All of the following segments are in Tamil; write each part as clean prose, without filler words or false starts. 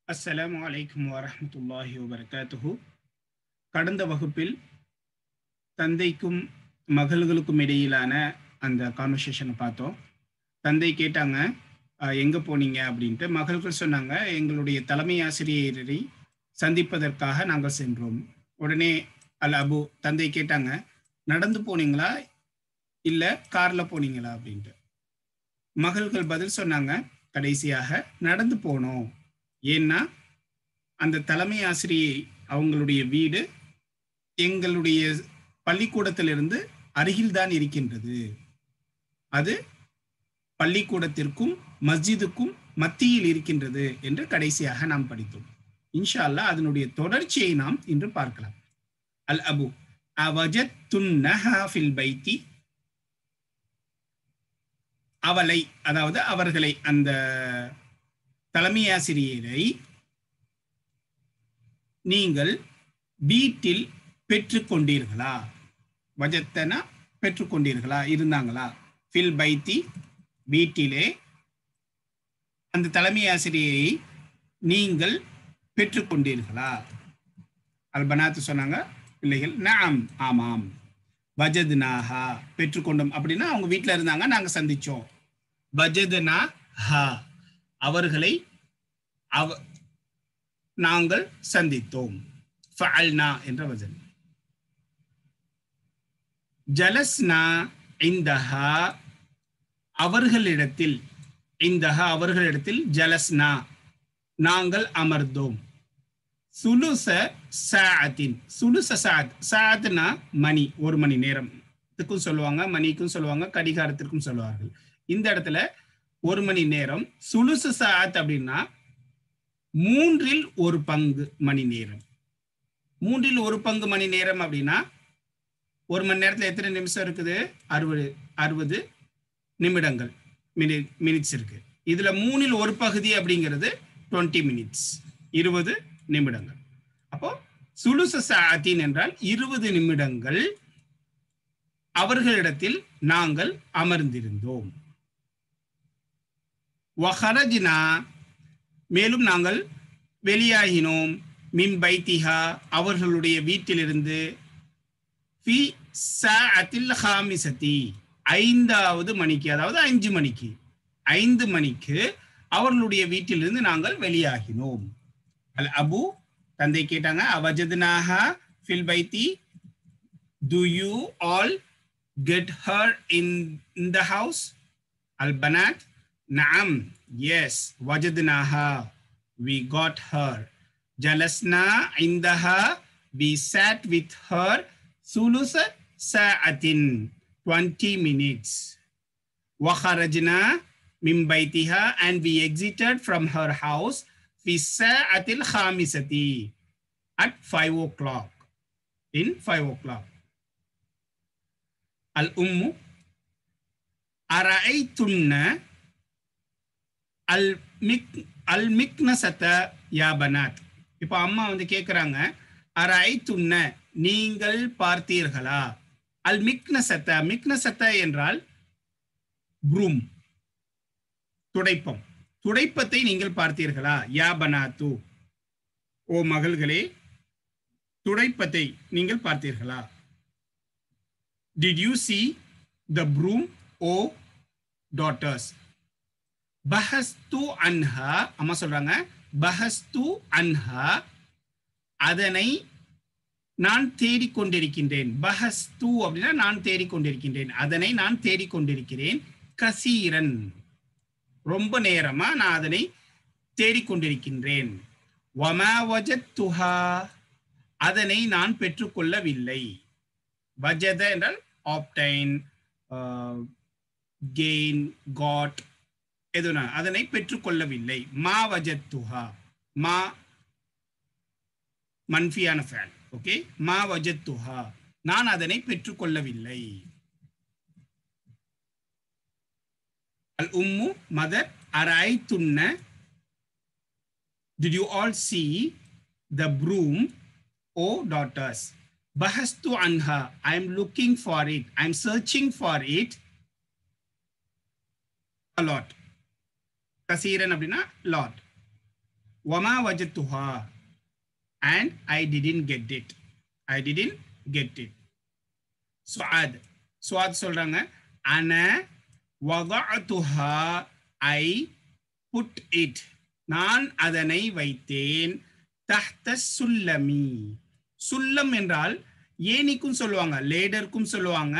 அஸ்ஸலாமு அலைக்கும் வரஹ்மத்துல்லாஹி வபரகாத்துஹு. கடந்த வகுப்பில் தந்தைக்கும் மகள்களுக்கும் இடையிலான அந்த கான்வர்சேஷனை பார்த்தோம். தந்தை கேட்டாங்க, எங்கே போனீங்க அப்படின்ட்டு. மகள்கள் சொன்னாங்க, எங்களுடைய தலைமை ஆசிரியரை சந்திப்பதற்காக நாங்கள் சென்றோம். உடனே அபு தந்தை கேட்டாங்க, நடந்து போனீங்களா இல்லை காரில் போனீங்களா அப்படின்ட்டு. மகள்கள் பதில் சொன்னாங்க, கடைசியாக நடந்து போனோம். ஏன்னா அந்த தலைமை ஆசிரியை அவங்களுடைய வீடு எங்களுடைய பள்ளிக்கூடத்திலிருந்து அருகில்தான் இருக்கின்றது. அது பள்ளிக்கூடத்திற்கும் மஸ்ஜிதுக்கும் மத்தியில் இருக்கின்றது என்று கடைசியாக நாம் படித்தோம். இன்ஷா அல்லாஹ் அதனுடைய தொடர்ச்சியை நாம் இன்று பார்க்கலாம். அல் அபு அவஜத்துன்னஹா ஃபில் பைத்தி, அவளை அதாவது அவர்களை, அந்த தலைமை ஆசிரியரை நீங்கள் வீட்டில் பெற்றுக்கொண்டீர்களா? வஜத்தனா பெற்றுக்கொண்டீர்களா, இருந்தாங்களா? ஃபில் பைத்தி வீட்டிலே அந்த தலைமை ஆசிரியரை நீங்கள் பெற்றுக்கொண்டீர்களா? அல்பனாத்து சொன்னாங்க, பிள்ளைகள் நஅம் ஆமாம். வஜத்னாஹா பெற்றுக்கொண்டோம் அப்படின்னா அவங்க வீட்டில் இருந்தாங்க, நாங்கள் சந்திச்சோம். வஜத்னாஹா அவர்களை நாங்கள் சந்தித்தோம். ஃபஅல்னா என்ற வசன். ஜலஸ்னா இந்தஹா அவர்களிடத்தில், இந்தஹா அவர்களிடத்தில், ஜலஸ்னா நாங்கள் அமர்ந்தோம். சுலுச சாஅத்தின், சுலுச சாஅத், சாஅத்னா மணி, ஒரு மணி நேரத்துக்கும் சொல்லுவாங்க, மணிக்கும் சொல்லுவாங்க, கடிகாரத்திற்கும் சொல்லுவார்கள். இந்த இடத்துல ஒரு மணி நேரம். சுலுச சாஅத் அப்படின்னா மூன்றில் ஒரு பங்கு மணி நேரம். மூன்றில் ஒரு பங்கு மணி நேரம் அப்படின்னா ஒரு மணி நேரத்தில் எத்தனை நிமிஷம் இருக்குது? 60 நிமிடங்கள், மினிட்ஸ் இருக்கு. இதுல மூணில் ஒரு பகுதி அப்படிங்கிறது 20 மினிட்ஸ், 20 நிமிடங்கள். அப்போ சுலுச சாஅத்தின் என்றால் 20 நிமிடங்கள் அவர்களிடத்தில் நாங்கள் அமர்ந்திருந்தோம். வஹரஜ்னா மேலும் நாங்கள் வெளியாகினோம். மின் பைத்திஹா அவர்களுடைய வீட்டிலிருந்து. ஃபி சாஅத்தில் ஹாமிசதி ஐந்தாவது மணிக்கு, அதாவது 5 மணிக்கு, 5 மணிக்கு அவர்களுடைய வீட்டிலிருந்து நாங்கள் வெளியாகினோம். அல் அபு தந்தை கேட்டாங்க, அவஜத்னாஹா ஃபில் பைத்தி, do you all get her in the house? அல் பனாத் நஅம், yes, wajadnaha, we got her. Jalasna indaha, we sat with her. Sulusa sa'atin, 20 minutes. Wa kharajna min baytiha, and we exited from her house fi sa'atil khamisati, at 5 o'clock, in 5 o'clock. Al ummu ara'aytunna அல் மிக்னசத யா பனாத். இப்போ அம்மா வந்து கேட்குறாங்க, அரைத்துன்ன நீங்கள் பார்த்தீர்களா? அல் மிக்னசத்த, மிக்னசத்த என்றால் ப்ரூம், துடைப்பம். துடைப்பத்தை நீங்கள் பார்த்தீர்களா? யா பனாத்து, ஓ மகள்களே, துடைப்பத்தை நீங்கள் பார்த்தீர்களா? Did you see the broom, O daughters? பஹஸ்து அன்ஹா, அம்மா சொல்றாங்க, பஹஸ்து அன்ஹா அதனை நான் தேடிக்கொண்டிருக்கின்றேன். பஹஸ்து அப்படின்னா நான் தேடிக்கொண்டிருக்கின்றேன், அதனை நான் தேடிக்கொண்டிருக்கிறேன். கசீரன் ரொம்ப நேரமா நான் அதனை தேடிக்கொண்டிருக்கின்றேன். வமா வஜத்துஹா அதனை நான் பெற்றுக்கொள்ளவில்லை. வஜத என்றால் ஆப்டைன், கெயின், காட், எதுனா அதனை பெற்றுக்கொள்ளவில்லை. மா வஜத்துஹா, மா மன்ஃபியான ஃபேல், ஓகே. மா வஜத்துஹா நான் அதனை பெற்றுக்கொள்ளவில்லை. அல் உம்மு மதர், அரைத்துன்ன did you all see the broom, O daughters? பஹஸ்து அன்ஹா I am looking for it, I am searching for it a lot. கசீரன் அப்படின்னா லாட். வமா வஜத்துஹா and I didn't get it. I didn't get it. சுவாத் சொல்றாங்க அன வதஅதுஹா I put it. நான் அதனை வைத்தேன் தஹ்த சுல்லமி. சுல்லம் என்றால் ஏணிக்கும் சொல்லுவாங்க, லேடருக்கும் சொல்லுவாங்க,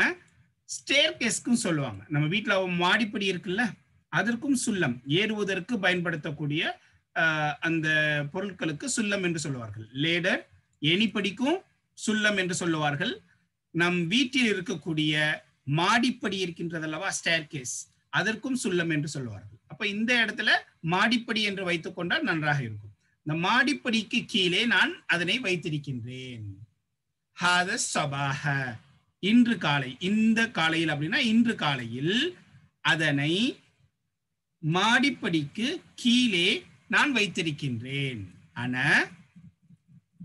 ஸ்டேர்கேஸ்க்கும் சொல்லுவாங்க. நம்ம வீட்டில் மாடிப்படி இருக்குல்ல, அதற்கும் சுல்லம், ஏறுவதற்கு பயன்படுத்தக்கூடிய அந்த பொருட்களுக்கு சுல்லம் என்று சொல்லுவார்கள். லேடர் ஏணிப்படிக்கும் சுல்லம் என்று சொல்லுவார்கள். நம் வீட்டில் இருக்கக்கூடிய மாடிப்படி இருக்கின்றதல்லவா, ஸ்டேர்கேஸ், அதற்கும் சுல்லம் என்று சொல்லுவார்கள். அப்ப இந்த இடத்துல மாடிப்படி என்று வைத்துக் கொண்டால் நன்றாக இருக்கும். இந்த மாடிப்படிக்கு கீழே நான் அதனை வைத்திருக்கின்றேன். ஹாத சபாஹ, இன்று காலை, இந்த காலையில் அப்படின்னா இன்று காலையில் அதனை மாடிப்படிக்கு கீழே நான் வைத்திருக்கின்றேன். அன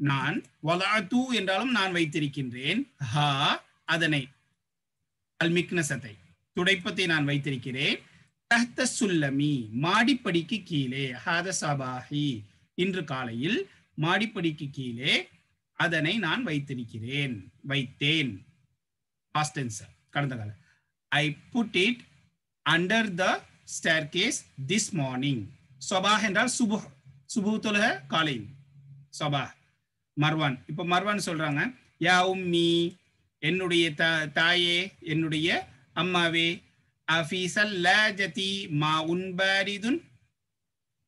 நான், வலஅது என்றாலும் நான் வைத்திருக்கின்றேன், ஹா அதனை, அல் மிக்னசத்தை துடைப்பத்தை நான் வைத்திருக்கிறேன், தஹ்த சுல்லமி மாடிப்படிக்கு கீழே, ஹாத சபாஹி இன்று காலையில் மாடிப்படிக்கு கீழே அதனை நான் வைத்திருக்கிறேன், வைத்தேன். பாஸ்ட் டென்ஸ், கடந்த கால. I put it under the staircase this morning. சபாஹ் என்றால் சுபுஹ், சுபுஹ் தொழுக காலையில் சபாஹ். மர்வான், இப்ப மர்வான் சொல்றாங்க, யா உம்மி என்னுடைய தாயே, என்னுடைய அம்மாவே, அஃபி சல்லாஜதி மா உன்பாரிதுன்.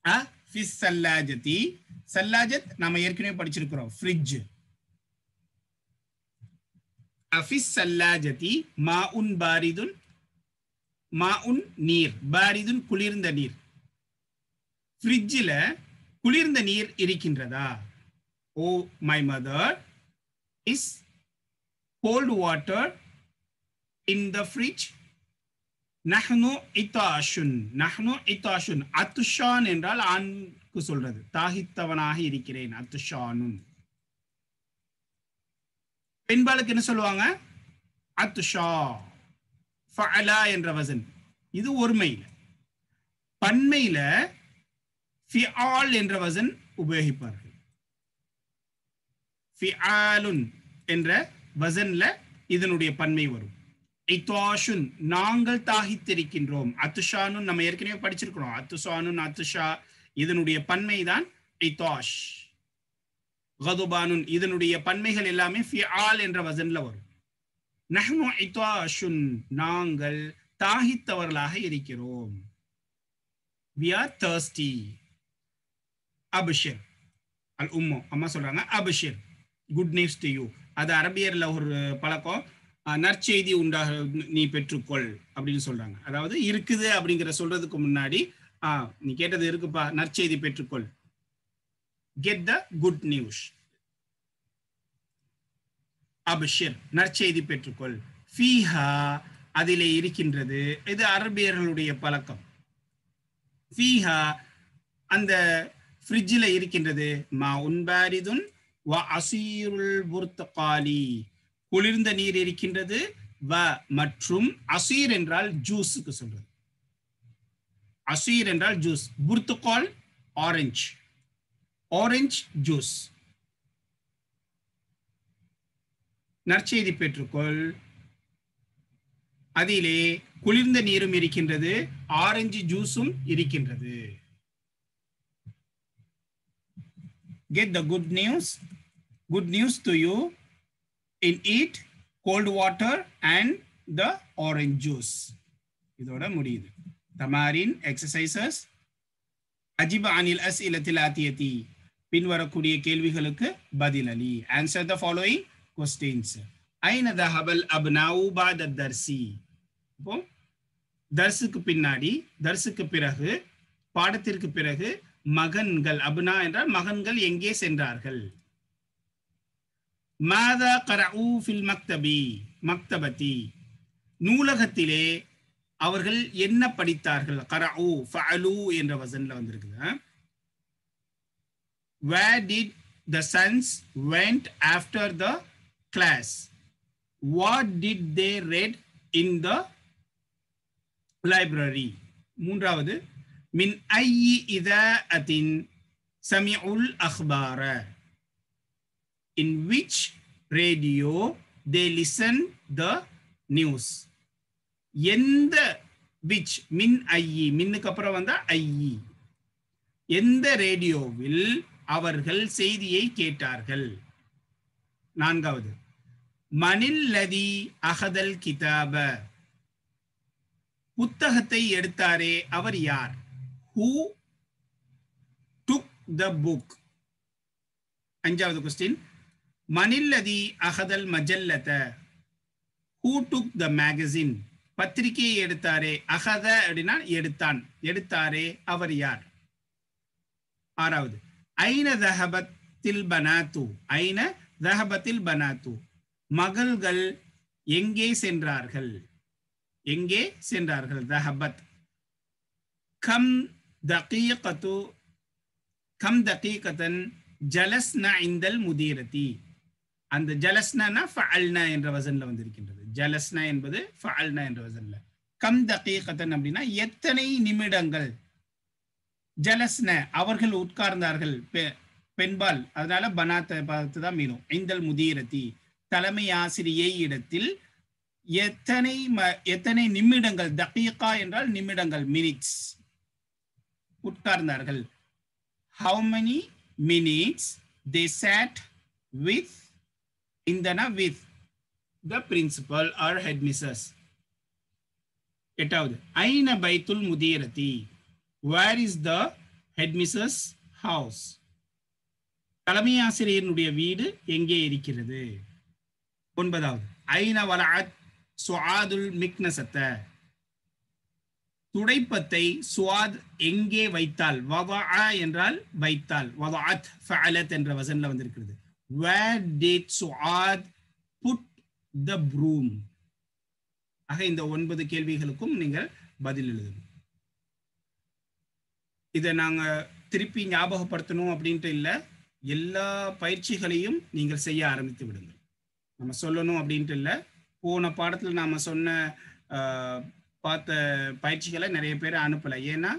அஃபி சல்லாஜதி, சல்லாஜத் நாம ஏற்கனவே படிச்சிருக்கிறோம், ஃப்ரிட்ஜ். அஃபி சல்லாஜதி மா உன் பாரிதுன், மா உன் நீர், பாரிதுன் குளிர்ந்த நீர். ஃப்ரிட்ஜில் குளிர்ந்த நீர் இருக்கின்றதா? Oh my mother, is cold water in the fridge? நஹ்னு இதாஷுன், நஹ்னு இதாஷுன். அத்துஷான் என்றால் ஆண்க்கு சொல்றது, தாகித்தவனாக இருக்கிறேன், அத்துஷானுன். பெண்பாளுக்கு என்ன சொல்லுவாங்க? அத்துஷா. ஃபஅலா என்ற வசன். இது ஒருமையில. பன்மையில ஃபிஆல் என்ற வசன் உபயோகிப்பார்கள். ஃபிஆலுன் என்ற வசன்ல இதனுடைய பன்மை வரும். இத்வாஷுன் நாங்கள் தாகித்திருக்கின்றோம். அத்துஷானுன் நம்ம ஏற்கனவே படிச்சிருக்கிறோம். அத்துஷானுன், அத்துஷா இதனுடைய பன்மை தான் இத்வாஷ். கதுபானுன் இதனுடைய பன்மைகள் எல்லாமே ஃபிஆல் என்ற வசன்ல வரும். நஹ்னு இத்வாஷுன் நாங்கள் தாகித்தவர்களாக இருக்கிறோம். we are thirsty. அபிஷிர், அல் உம்மு அம்மா சொல்றாங்க, அபிஷிர் குட் நியூஸ் டு யூ. அது அரபியர்ல ஒரு பழக்கம், நற்செய்தி உண்டாக நீ பெற்றுக்கொள் அப்படின்னு சொல்றாங்க. அதாவது இருக்குது அப்படிங்கிற சொல்றதுக்கு முன்னாடி நீ கேட்டது இருக்குப்பா, நற்செய்தி பெற்றுக்கொள், கெட் த குட் நியூஸ். அபிஷிர் நற்செய்தி பெற்றுக்கொள். ஃபீஹா அதிலே இருக்கின்றது. இது அரபியர்களுடைய பழக்கம். ஃபீஹா அந்த ஃப்ரிட்ஜில் இருக்கின்றது. மா உன்பாரிதுன் வ அசீருல் புர்தகாலி குளிர்ந்த நீர் இருக்கின்றது. வ மற்றும் அசீர் என்றால் ஜூஸுக்கு சொல்றது. அசீர் என்றால் ஜூஸ். புர்தகால் ஆரஞ்சு, ஆரஞ்சு ஜூஸ். நற்செய்தி பெற்றுக்கொள், அதிலே குளிர்ந்த நீரும் இருக்கின்றது, ஆரஞ்சு ஜூஸும் இருக்கின்றது. Get the good news to you in it, cold water and the orange juice. இதோட முடியுது. தமாரின் எக்ஸசைசஸ். அஜிப அனில் அஸ்இலத்தில் ஆத்தியதி பின்வரக்கூடிய கேள்விகளுக்கு பதிலளி. Answer the following questions. ஐன தஹபல் அப்னாஉ பாத தர்சி. இப்போ தர்சுக்கு பின்னாடி, தர்சுக்கு பிறகு, பாடத்திற்கு பிறகு மகன்கள், அப்னா என்றால் மகன்கள் எங்கே சென்றார்கள்? மாதா கரஉ ஃபில் மக்தபி, மக்தபதி நூலகத்திலே அவர்கள் என்ன படித்தார்கள்? கரஉ ஃபஅலு என்ற வசன்ல வந்திருக்குது. Where did the sons went after the class? What did they read in the library? மூன்றாவது, மின் ஐயி இதஅத்தின் சமிஉல் அக்பார. In which radio they listen the news. எந்த which மின் ஐயி, மின்னுக்கு அப்புறம் வந்தா ஐயி, எந்த ரேடியோவில் அவர்கள் செய்தியை கேட்டார்கள். நான்காவது மனில்லதி அகதல் கிதாப, புத்தகத்தை எடுத்தாரே அவர் யார்? Who took the book? அஞ்சாவது question மனில்லதி அகதல் மஜல்லத, Who took the magazine? பத்திரிகையை எடுத்தாரே, அகத அப்படின்னா எடுத்தான், எடுத்தாரே அவர் யார்? ஆறாவது ஐன தஹபத்தில் பனாத்து, ஐன தஹபத்தில் பனாத்து, மகள்கள் எங்கே சென்றார்கள்? எங்கே சென்றார்கள்? தஹபத். கம் தகீகத்து, கம் தகீகத்தன் ஜலஸ்னா இந்தல் முதீரதி. அந்த ஜலஸ்னா ஃபஅல்னா என்ற வசன்ல வந்திருக்கின்றது. ஜலஸ்னா என்பது ஃபஅல்னா என்ற வசன்ல. கம் தகீகத்தன் அப்படின்னா எத்தனை நிமிடங்கள். ஜலஸ்ன அவர்கள் உட்கார்ந்தார்கள், பெண்பால், அதனால பனாத்தை பார்த்து தான் மீனும். இந்தல் முதீரதி தலைமை ஆசிரியை இடத்தில் எத்தனை நிமிடங்கள். தகீகா என்றால் நிமிடங்கள், minutes, உட்கார்ந்தார்கள். How many minutes they sat with, indana with the principal or headmistress. எட்டாவது ஐன பைத்துல் முதீரதி, where is the headmistress house? தலைமை ஆசிரியனுடைய வீடு எங்கே இருக்கிறது? ஒன்பதாவது ஐன வலஅத் சுஆதுல் மிக்னசத்த, துடைப்பத்தை சுவாத் எங்கே வைத்தால். வதஅ என்றால் வைத்தால், வதஅத் ஃபஅலத் என்ற வசன்ல வந்திருக்கிறது. Where did சுஆத் put the broom? ஆக இந்த 9 கேள்விகளுக்கும் நீங்கள் பதில் எழுதணும். இதை நாங்க திருப்பி ஞாபகப்படுத்தணும் அப்படின்ட்டு இல்லை, எல்லா பயிற்சிகளையும் நீங்கள் செய்ய ஆரம்பித்து விடுங்கள். நம்ம சொல்லணும் அப்படின்ட்டு இல்லை, போன பாடத்துல நாம சொன்ன பார்த்த பயிற்சிகளை நிறைய பேர் அனுப்பலை, ஏன்னா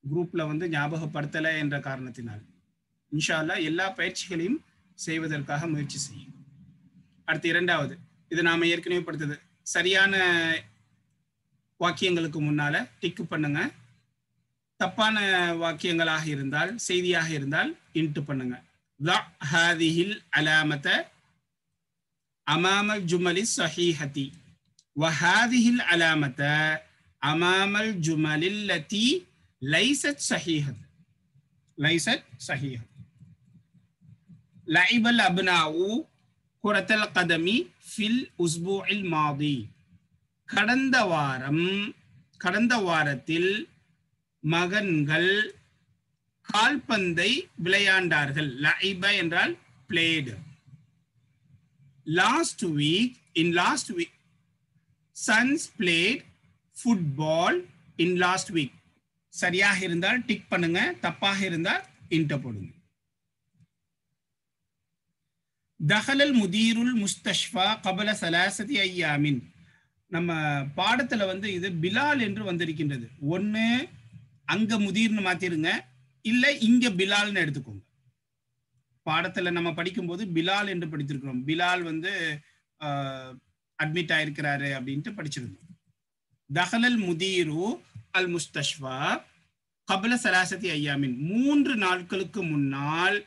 குரூப்ல வந்து ஞாபகப்படுத்தலை என்ற காரணத்தினால். இன்ஷா அல்லாஹ் எல்லா பயிற்சிகளையும் செய்வதற்காக முயற்சி செய்யும். அடுத்து இரண்டாவது, இது நாம ஏற்கனவே படுத்தது, சரியான வாக்கியங்களுக்கு முன்னால டிக்கு பண்ணுங்க. தப்பான வாக்கியங்களாக இருந்தால், செய்தியாக இருந்தால் இன்ட்டு பண்ணுங்க. ஹாதிஹில் அலாமத அமாமல் ஜுமலி ஸஹீஹதி வஹாதிஹில் அலாமத அமாமல் ஜுமலில் லதி லைஸத் ஸஹீஹத், லைஸத் ஸஹீஹத். லஇபல் அப்னாஉ குரத்தல் கதமி ஃபில் உஸ்பூஇல் மாதி, கடந்த வாரத்தில் மகன்கள் கால்பந்தை விளையாண்டார்கள். லஇப என்றால் blade. last week sons played football in last week. சரியாக இருந்தால் டிக் பண்ணுங்க, தப்பாக இருந்தால் இன்ட போடுங்க. தஹலல் முதீருல் முஸ்தஷ்ஃபா கபல சலாசதி ஐயாமின், நம்ம பாடத்துல வந்து இது பிலால் என்று வந்திருக்கின்றது. ஒண்ணு அங்க முதீர்னு மாத்திருங்க, இல்ல இங்க பிலால்னு எடுத்துக்கோங்க. பாடத்துல நம்ம படிக்கும்போது பிலால் என்று படித்திருக்கிறோம். பிலால் வந்து அட்மிட் ஆயிருக்கிறாரு அப்படின்ட்டு படிச்சிருந்தோம். தஹலல் முதீரு அல் முஸ்தஷ்ஃபா கபல சலாசதி ஐயாமின், 3 நாட்களுக்கு முன்னால்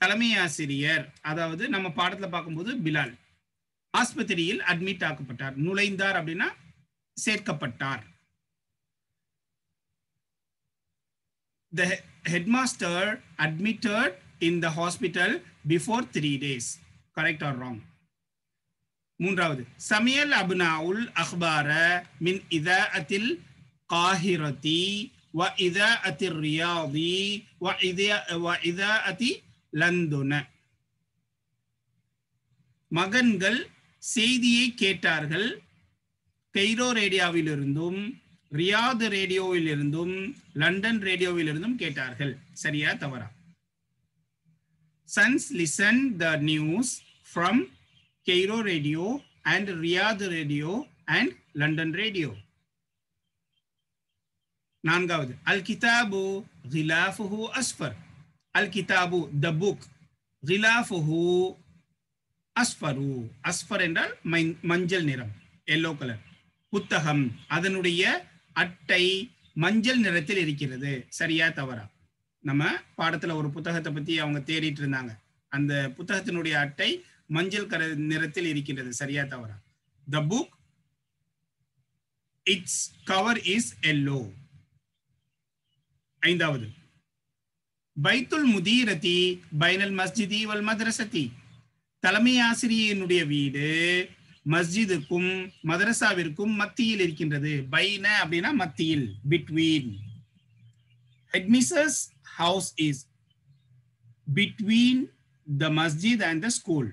தலைமை ஆசிரியர், அதாவது நம்ம பாடத்துல பார்க்கும்போது பிலால் ஆஸ்பத்திரியில் அட்மிட் ஆக்கப்பட்டார். நுழைந்தார் அப்படின்னா சேர்க்கப்பட்டார். The headmaster admitted in the hospital before 3 days. Correct or wrong? மூன்றாவது, சமியல் அப்னாஉல் அக்பார மின் இதாஅத்தில் காஹிரதி வ இதாஅத்திர் ரியாதி வ இதாஅத்தி லந்துன. மகன்கள் செய்தியை கேட்டார்கள் கெய்ரோ ரேடியோவிலிருந்தும், ரியாத் ரேடியோவிலிருந்தும், லண்டன் ரேடியோவிலிருந்தும் கேட்டார்கள். சரியா தவறா? Sons listened the news from Cairo radio and Riyadh radio and London radio. நான்காவது, அல் கிதாபு கிலாஃபுஹு அஸ்ஃபர், அல் கிதாபு த புக், கிலாஃபுஹு அஸ்ஃபரு, அஸ்ஃபர் என்றால் மஞ்சள் நிறம், எல்லோ கலர். புத்தகம் அதனுடைய அட்டை மஞ்சள் நிறத்தில் இருக்கிறது. சரியா தவறா? நம்ம பாடத்துல ஒரு புத்தகத்தை பத்தி அவங்க தேடிட்டு இருந்தாங்க. அந்த புத்தகத்தினுடைய அட்டை மஞ்சள் நிறத்தில் இருக்கின்றது. சரியா தவறா? The book its cover is yellow. ஐந்தாவது, பைத்துல் முதீரதி பைனல் மஸ்ஜிதி வல் மதரசதி, தலைமை ஆசிரியனுடைய வீடு மஸ்ஜிதுக்கும் மதரசாவிற்கும் மத்தியில் இருக்கின்றது. பைன அப்படின்னா மத்தியில், between. Headmistress house is between the மஸ்ஜித் அண்ட் த ஸ்கூல்.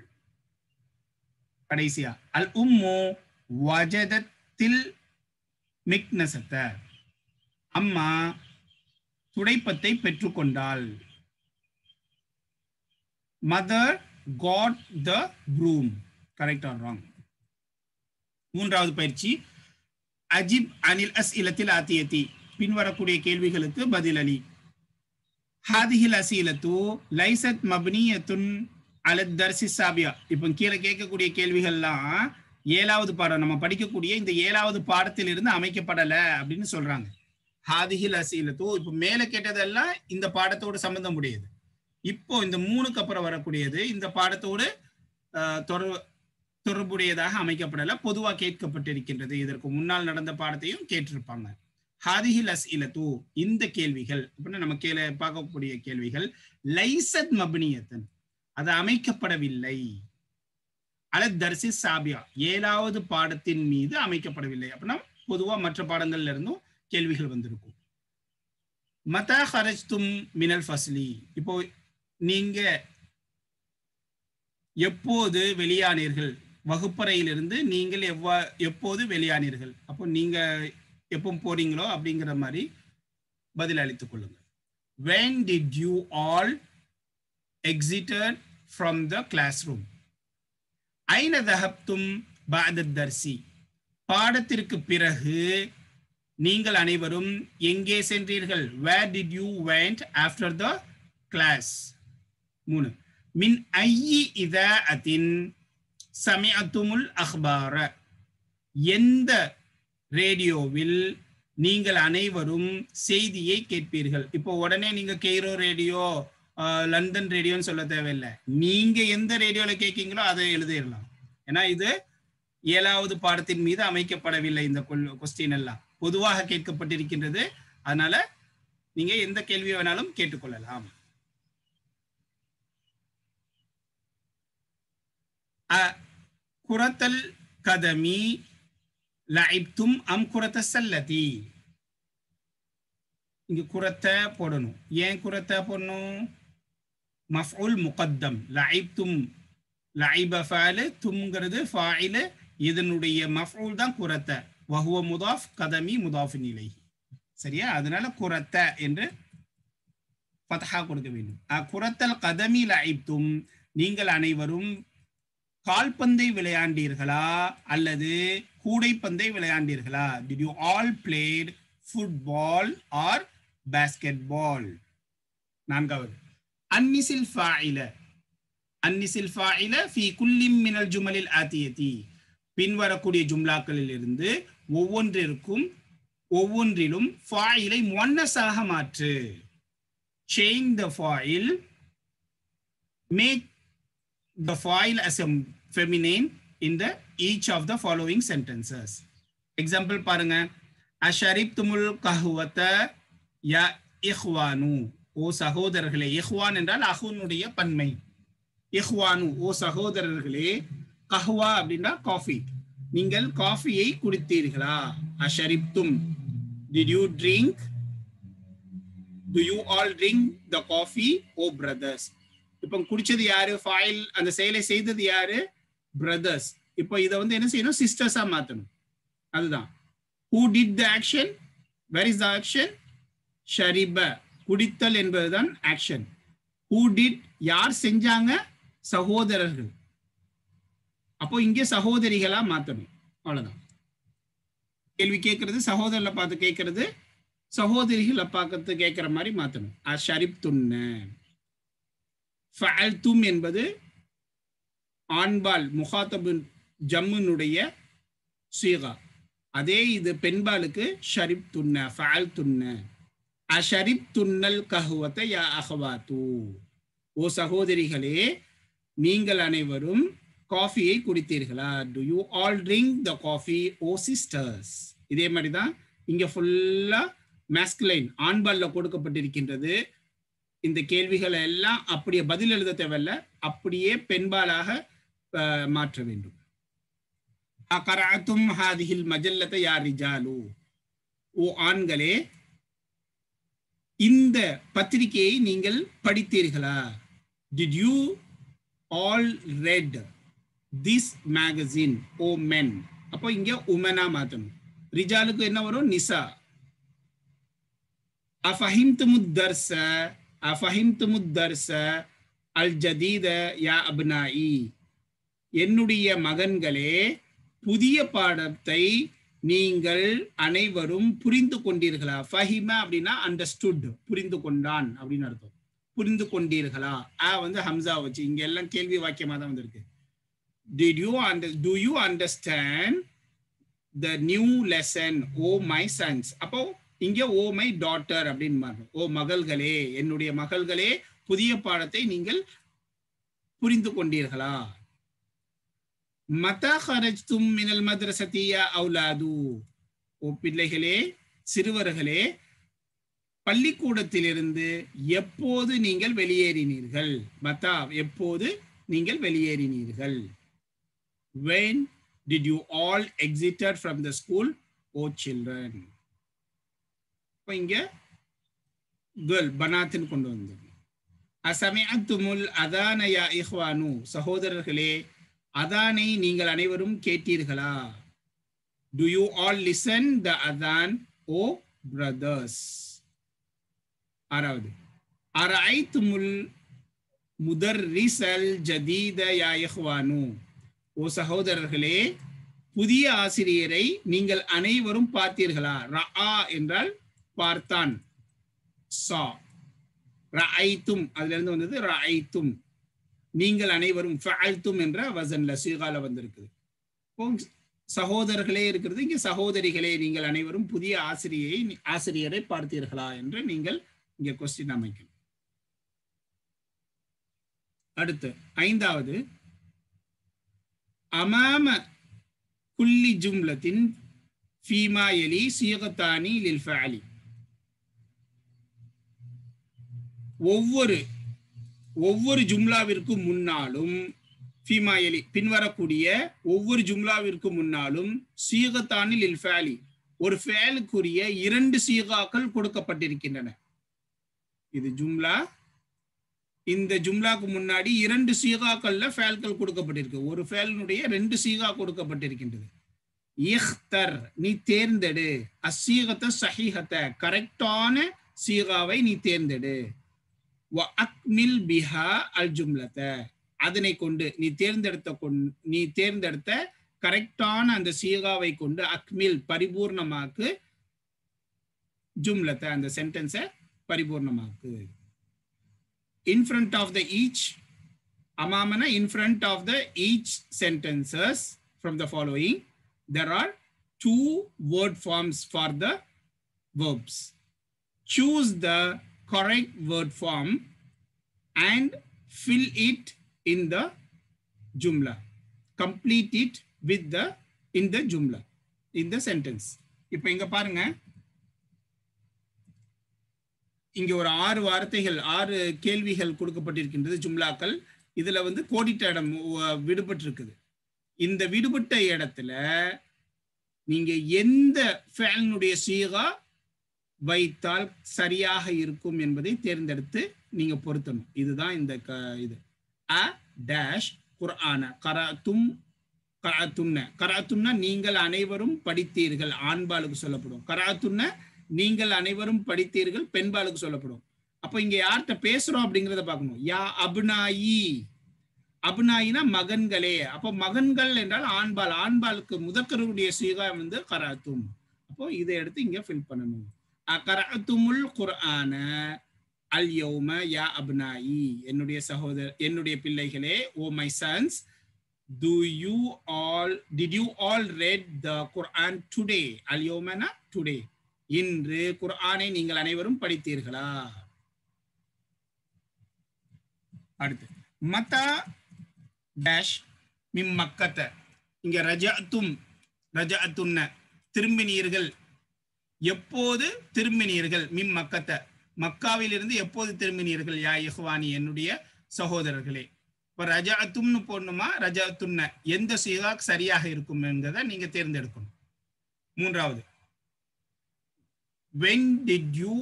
கடைசியா, அல் உம்மு வஜதத்தில் மிக்னசத்த, அம்மா துடைப்பத்தை பெற்றுக்கொண்டாள். Mother got the broom. Correct or wrong? மூன்றாவது பயிற்சி, அஜிப் அனில் அஸ்இலத்தில் ஆத்தியத்தி, பின்வரக்கூடிய கேள்விகளுக்கு பதிலளி. ஹாதிஹில் அசீலத்து லைசத் மப்னியத்துன் அலத் தர்சி சாபியா. இப்போ கீழே கேட்கக்கூடிய கேள்விகள்லாம் 7வது பாடம், நம்ம படிக்கக்கூடிய இந்த 7வது பாடத்தில் இருந்து அமைக்கப்படல அப்படின்னு சொல்றாங்க. ஹாதிஹில் அசீலத்து, இப்போ மேல கேட்டதெல்லாம் இந்த பாடத்தோடு சம்பந்தம் உடையது. இப்போ இந்த 3க்கு அப்புறம் வரக்கூடியது இந்த பாடத்தோடு தொடர்புடையதாக அமைக்கப்படல, பொதுவாக கேட்கப்பட்டிருக்கின்றது. இதற்கு முன்னால் நடந்த பாடத்தையும் கேட்டிருப்பாங்க. ஹாதிஹில் அஸ்இலத்து, இந்த கேள்விகள் அப்படின்னா நம்ம பார்க்கக்கூடிய கேள்விகள், லைசத் மப்னியத்தன், அது அமைக்கப்படவில்லை, அலத் தர்சி சாபியா, 7வது பாடத்தின் மீது அமைக்கப்படவில்லை. அப்படின்னா பொதுவா மற்ற பாடங்கள்ல இருந்தும் கேள்விகள் வந்திருக்கும். மதா ஹரஜ்தும் மினல் ஃபஸ்லி, இப்போ நீங்க எப்போது வெளியானீர்கள், வகுப்பறையிலிருந்து நீங்கள் எப்போது வெளியானீர்கள், அப்போ நீங்க எப்போ போறீங்களோ அப்படிங்கிற மாதிரி பதில் அளித்துக் கொள்ளுங்க. when did you all exited from the classroom? ஐன தஹப்தும் பஅத தர்சி, பாடத்திற்கு பிறகு நீங்கள் அனைவரும் எங்கே சென்றீர்கள்? where did you went after the class? 3, மின் ஐயி இதாஅத்தின் சமிஅத்துமுல் அக்பார, எந்த ரேடியோவில் நீங்கள் அனைவரும் செய்தியை கேட்பீர்கள்? இப்போ உடனே நீங்க கெய்ரோ ரேடியோ, லண்டன் ரேடியோன்னு சொல்ல தேவையில்லை. நீங்க எந்த ரேடியோல கேட்கீங்களோ அதை எழுதிடலாம். ஏன்னா இது 7வது பாடத்தின் மீது அமைக்கப்படவில்லை. இந்த கொஸ்டின் எல்லாம் பொதுவாக கேட்கப்பட்டிருக்கின்றது. அதனால நீங்க எந்த கேள்வி வேணாலும் கேட்டுக்கொள்ளலாம். குரத்தல் கதமி லஐப்தும் அம் குரத்த சல்லதி, இங்க குரத்த போடணும். ஏன் குரத்த போடணும்? மஃஊல் முகத்தம், லஐப்தும், லஐப ஃபஅல், தும்ங்கிறது ஃபாயில், இதனுடைய மஃஊல் தான் குரத்த. வஹுவ முதாஃப், கதமி முதாஃபின் இலைஹி. சரியா? அதனால குரத்த என்று ஃபத்ஹா கொடுக்க வேண்டும். குரத்தல் கதமி லஐப்தும், நீங்கள் அனைவரும் கால்பந்தை விளையாண்டீர்களா அல்லது கூடைப்பந்தை விளையாண்டீர்களா? Did you all played football or basketball? 4வது, அன்னிசில் ஃபாயில, அன்னிசில் ஃபாயில ஃபீ குல்லிம் மினல் ஜுமலில் ஆத்தியதி, பின்வரக்கூடிய ஜும்லாக்களில் இருந்து ஒவ்வொன்றிலும் ஃபாயிலை முன்னஸாக மாற்று. Change the fa'il, make the fa'il as a feminine in the each of the following sentences. Example பாருங்க. அஷரிப்துமுல் கஹ்வத யா இஹ்வானு, ஓ சகோதரர்களே. இஹ்வான் என்றால் அஹுனுடைய பன்மை. இஹ்வானு, ஓ சகோதரர்களே. கஹ்வா அப்படின்னா காஃபி, நீங்கள் காஃபியை குடித்தீர்களா? அஷரிப்தும், did you drink, do you all drink the coffee, oh brothers? இப்போ குடிச்சது யாரு? ஃபைல், அந்த செயலை செய்தது யாரு? பிரதர்ஸ். இப்போ இதை என்ன செய்யணும்? சிஸ்டர்ஸா மாத்தணும். அதுதான் who did the action, where is the action? ஷரிப, குடித்தல் என்பதுதான் ஆக்ஷன். who did, யார் செஞ்சாங்க? சகோதரர்கள். அப்போ இங்கே சகோதரிகளா மாத்தணும். அவ்வளவுதான். கேள்வி கேட்கறது சகோதரர்களை பார்த்து கேட்கறது சகோதரிகளை பார்க்கறது கேட்கிற மாதிரி மாத்தணும். ஷரிப் துண்ண. ஃபஅல்தும் என்பது ஆண்பால் முகாத்தபு ஜம்முனுடைய சீகா. அதே இது பெண்பாலுக்கு ஷரிப் துன்ன ஃபஅல் துன்ன. அஷரிப் துன்னல் கஹுவத யா அஹ்வாத்து. ஓ சகோதரிகளே, நீங்கள் அனைவரும் காஃபியை குடித்தீர்களா? Do you all drink the coffee O sisters. இதே மாதிரி தான் இங்க ஃபுல்லா மேஸ்குலைன் ஆண்பால்ல கொடுக்கப்பட்டிருக்கின்றது. இந்த கேள்விகளை எல்லாம் அப்படியே பதில் எழுத தேவையில்ல, அப்படியே பெண்பாலாக மாற்ற வேண்டும். அகரஅதும் ஹாதிஹில் மஜல்லத யா ரிஜாலு. ஓ ஆண்களே, இந்த பத்திரிகையை நீங்கள் படித்தீர்களா? Did you all read this magazine O men. அப்போ இங்க உமனா மாத்தணும். ரிஜாலுக்கு என்ன வரும்? நிசா. அஃபஹிம்துமுத் தர்ஸ அஃபஹிம்துமுத் தர்ஸ அல் ஜதீத யா அப்னாஇ. என்னுடைய மகன்களே, புதிய பாடத்தை நீங்கள் அனைவரும் புரிந்து கொண்டீர்களா? ஃபஹிம அப்படின்னா அண்டர்ஸ்டுட், புரிந்து கொண்டான் அப்படின்னு அர்த்தம். புரிந்து கொண்டீர்களா? வந்து ஹம்சா வச்சு இங்க எல்லாம் கேள்வி வாக்கியமா தான் வந்திருக்கு. Do you understand the new lesson O my sons. அப்போ இங்க ஓ மை டாட்டர் அப்படின்னு மாறணும். ஓ மகள்களே, என்னுடைய மகள்களே, புதிய பாடத்தை நீங்கள் புரிந்து கொண்டீர்களா? மதா ஹரஜ்தும் மினல் மத்ரஸதி யா அவுலாது. ஓ பிள்ளைகளே, சிறுவர்களே, பள்ளிக்கூடத்திலிருந்து எப்போது நீங்கள் வெளியேறினீர்கள்? மதா எப்போது நீங்கள் வெளியேறினீர்கள்? When did you all exited from the school O children. இப்போ இங்க கேர்ள் பனாத்தின் கொண்டு வந்து. அசமிஅத்துமுல் அதான யா இஹ்வானு. சகோதரர்களே, அதானை நீங்கள் அனைவரும் கேட்டீர்களா? Do you all listen the adhan O brothers. ஆறாவது, அரஐத்துமுல் முதர்ரிஸல் ஜதீத யா இஹ்வானு. ஓ சகோதரர்களே, புதிய ஆசிரியரை நீங்கள் அனைவரும் பார்த்தீர்களா? ரஆ என்றால் பார்த்தான், சா. ரஐத்தும் அதுல இருந்து வந்தது ரஐத்தும். நீங்கள் அனைவரும் ஃபஅல்தும் என்ற வசன்ல சீகால வந்திருக்குது. சகோதரர்களே இருக்கிறது, இங்க சகோதரிகளே, நீங்கள் அனைவரும் புதிய ஆசிரியரை பார்த்தீர்களா என்று நீங்கள் இங்க கொஸ்டின் அமைக்கணும். அடுத்து ஐந்தாவது, அமாம குல்லி ஜும்லத்தின் ஃபீமா யலி சீகத்தானி லில் ஃபஅலி. ஒவ்வொரு ஜும்லாவிற்கு முன்னாலும் ஃபீமா யலி பின்வரக்கூடிய ஒவ்வொரு ஜும்லாவிற்கு முன்னாலும் சீகத்தானி லில் ஃபஅலி, ஒரு ஃபஅலுக்குரிய 2 சீகாக்கள் கொடுக்கப்பட்டிருக்கின்றன. இது ஜும்லா. இந்த ஜும்லாக்கு முன்னாடி 2 சீகாக்கள்ல ஃபஅல்கள் கொடுக்கப்பட்டிருக்கு. ஒரு ஃபஅலினுடைய 2 சீகா கொடுக்கப்பட்டிருக்கின்றது. இஹ்தர், நீ தேர்ந்தெடு. அஸ்ஸீகத ஸஹீஹத, கரெக்டான சீகாவை நீ தேர்ந்தெடு. வ அக்மில் பிஹா அல் ஜும்லத, அதனை கொண்டு நீ தேர்ந்தெடுத்த கரெக்டான அந்த சீகாவை கொண்டு அக்மில் பரிபூர்ணமாக்கு, ஜும்லத அந்த சென்டென்ஸை பரிபூர்ணமாக்கு. In front of the each, amamana, in front of the each sentences from the following, there are 2 word forms for the verbs. Choose the correct word form and fill it in the jumla. Complete it with in the jumla, in the sentence. இப்போ இங்க பாருங்க, இங்க ஒரு 6 வார்த்தைகள் 6 கேள்விகள் கொடுக்கப்பட்டிருக்கின்றது ஜும்லாக்கள். இதுல வந்து கோடிட்ட இடம் விடுபட்டு இருக்குது. இந்த விடுபட்ட இடத்துல நீங்க எந்த ஃபஅலினுடைய சீகா வைத்தால் சரியாக இருக்கும் என்பதை தேர்ந்தெடுத்து நீங்க பொருத்தணும். இதுதான் இந்த இது. A dash குர்ஆன கரஅத்தும் கரஅத்துன்ன. கரஅத்துன்னா நீங்கள் அனைவரும் படித்தீர்கள், ஆண்பாலுக்கு சொல்லப்படும். கரஅத்துன்ன நீங்கள் அனைவரும் படித்தீர்கள், பெண்பாலுக்கு சொல்லப்படும். அப்ப இங்க யார்கிட்ட பேசுறோம் அப்படிங்கிறத பார்க்கணும். யா அப்னாயி. அப்னாயினா மகன்களே. அப்போ மகன்கள் என்றால் ஆண்பால். ஆண்பாலுக்கு முதக்கருடைய சீகா வந்து கரஅத்தும். அப்போ இதை எடுத்து இங்க ஃபில் பண்ணணும். அகரஅத்துமுல் குர்ஆன, அல் யௌம யா அப்னாயி, என்னுடைய பிள்ளைகளே, O my sons, did you all read the Quran today? அல் யௌமனா டுடே, இன்று குர்ஆனை நீங்கள் அனைவரும் படித்தீர்களா? அடுத்து மதா டேஷ் மிம் மக்கத்த, இங்க ரஜஅத்துன்ன திரும்பினீர்கள், எப்போது திரும்பினீர்கள், மிம் மக்கத்த மக்காவிலிருந்து எப்போது திரும்பினீர்கள், யா இஹ்வானி என்னுடைய சகோதரர்களே. இப்ப ரஜஅத்தும்னு போடணுமா ரஜஅத்துன்ன, எந்த சீகா சரியாக இருக்கும் என்பதை நீங்க தேர்ந்தெடுக்கணும். மூன்றாவது, when did you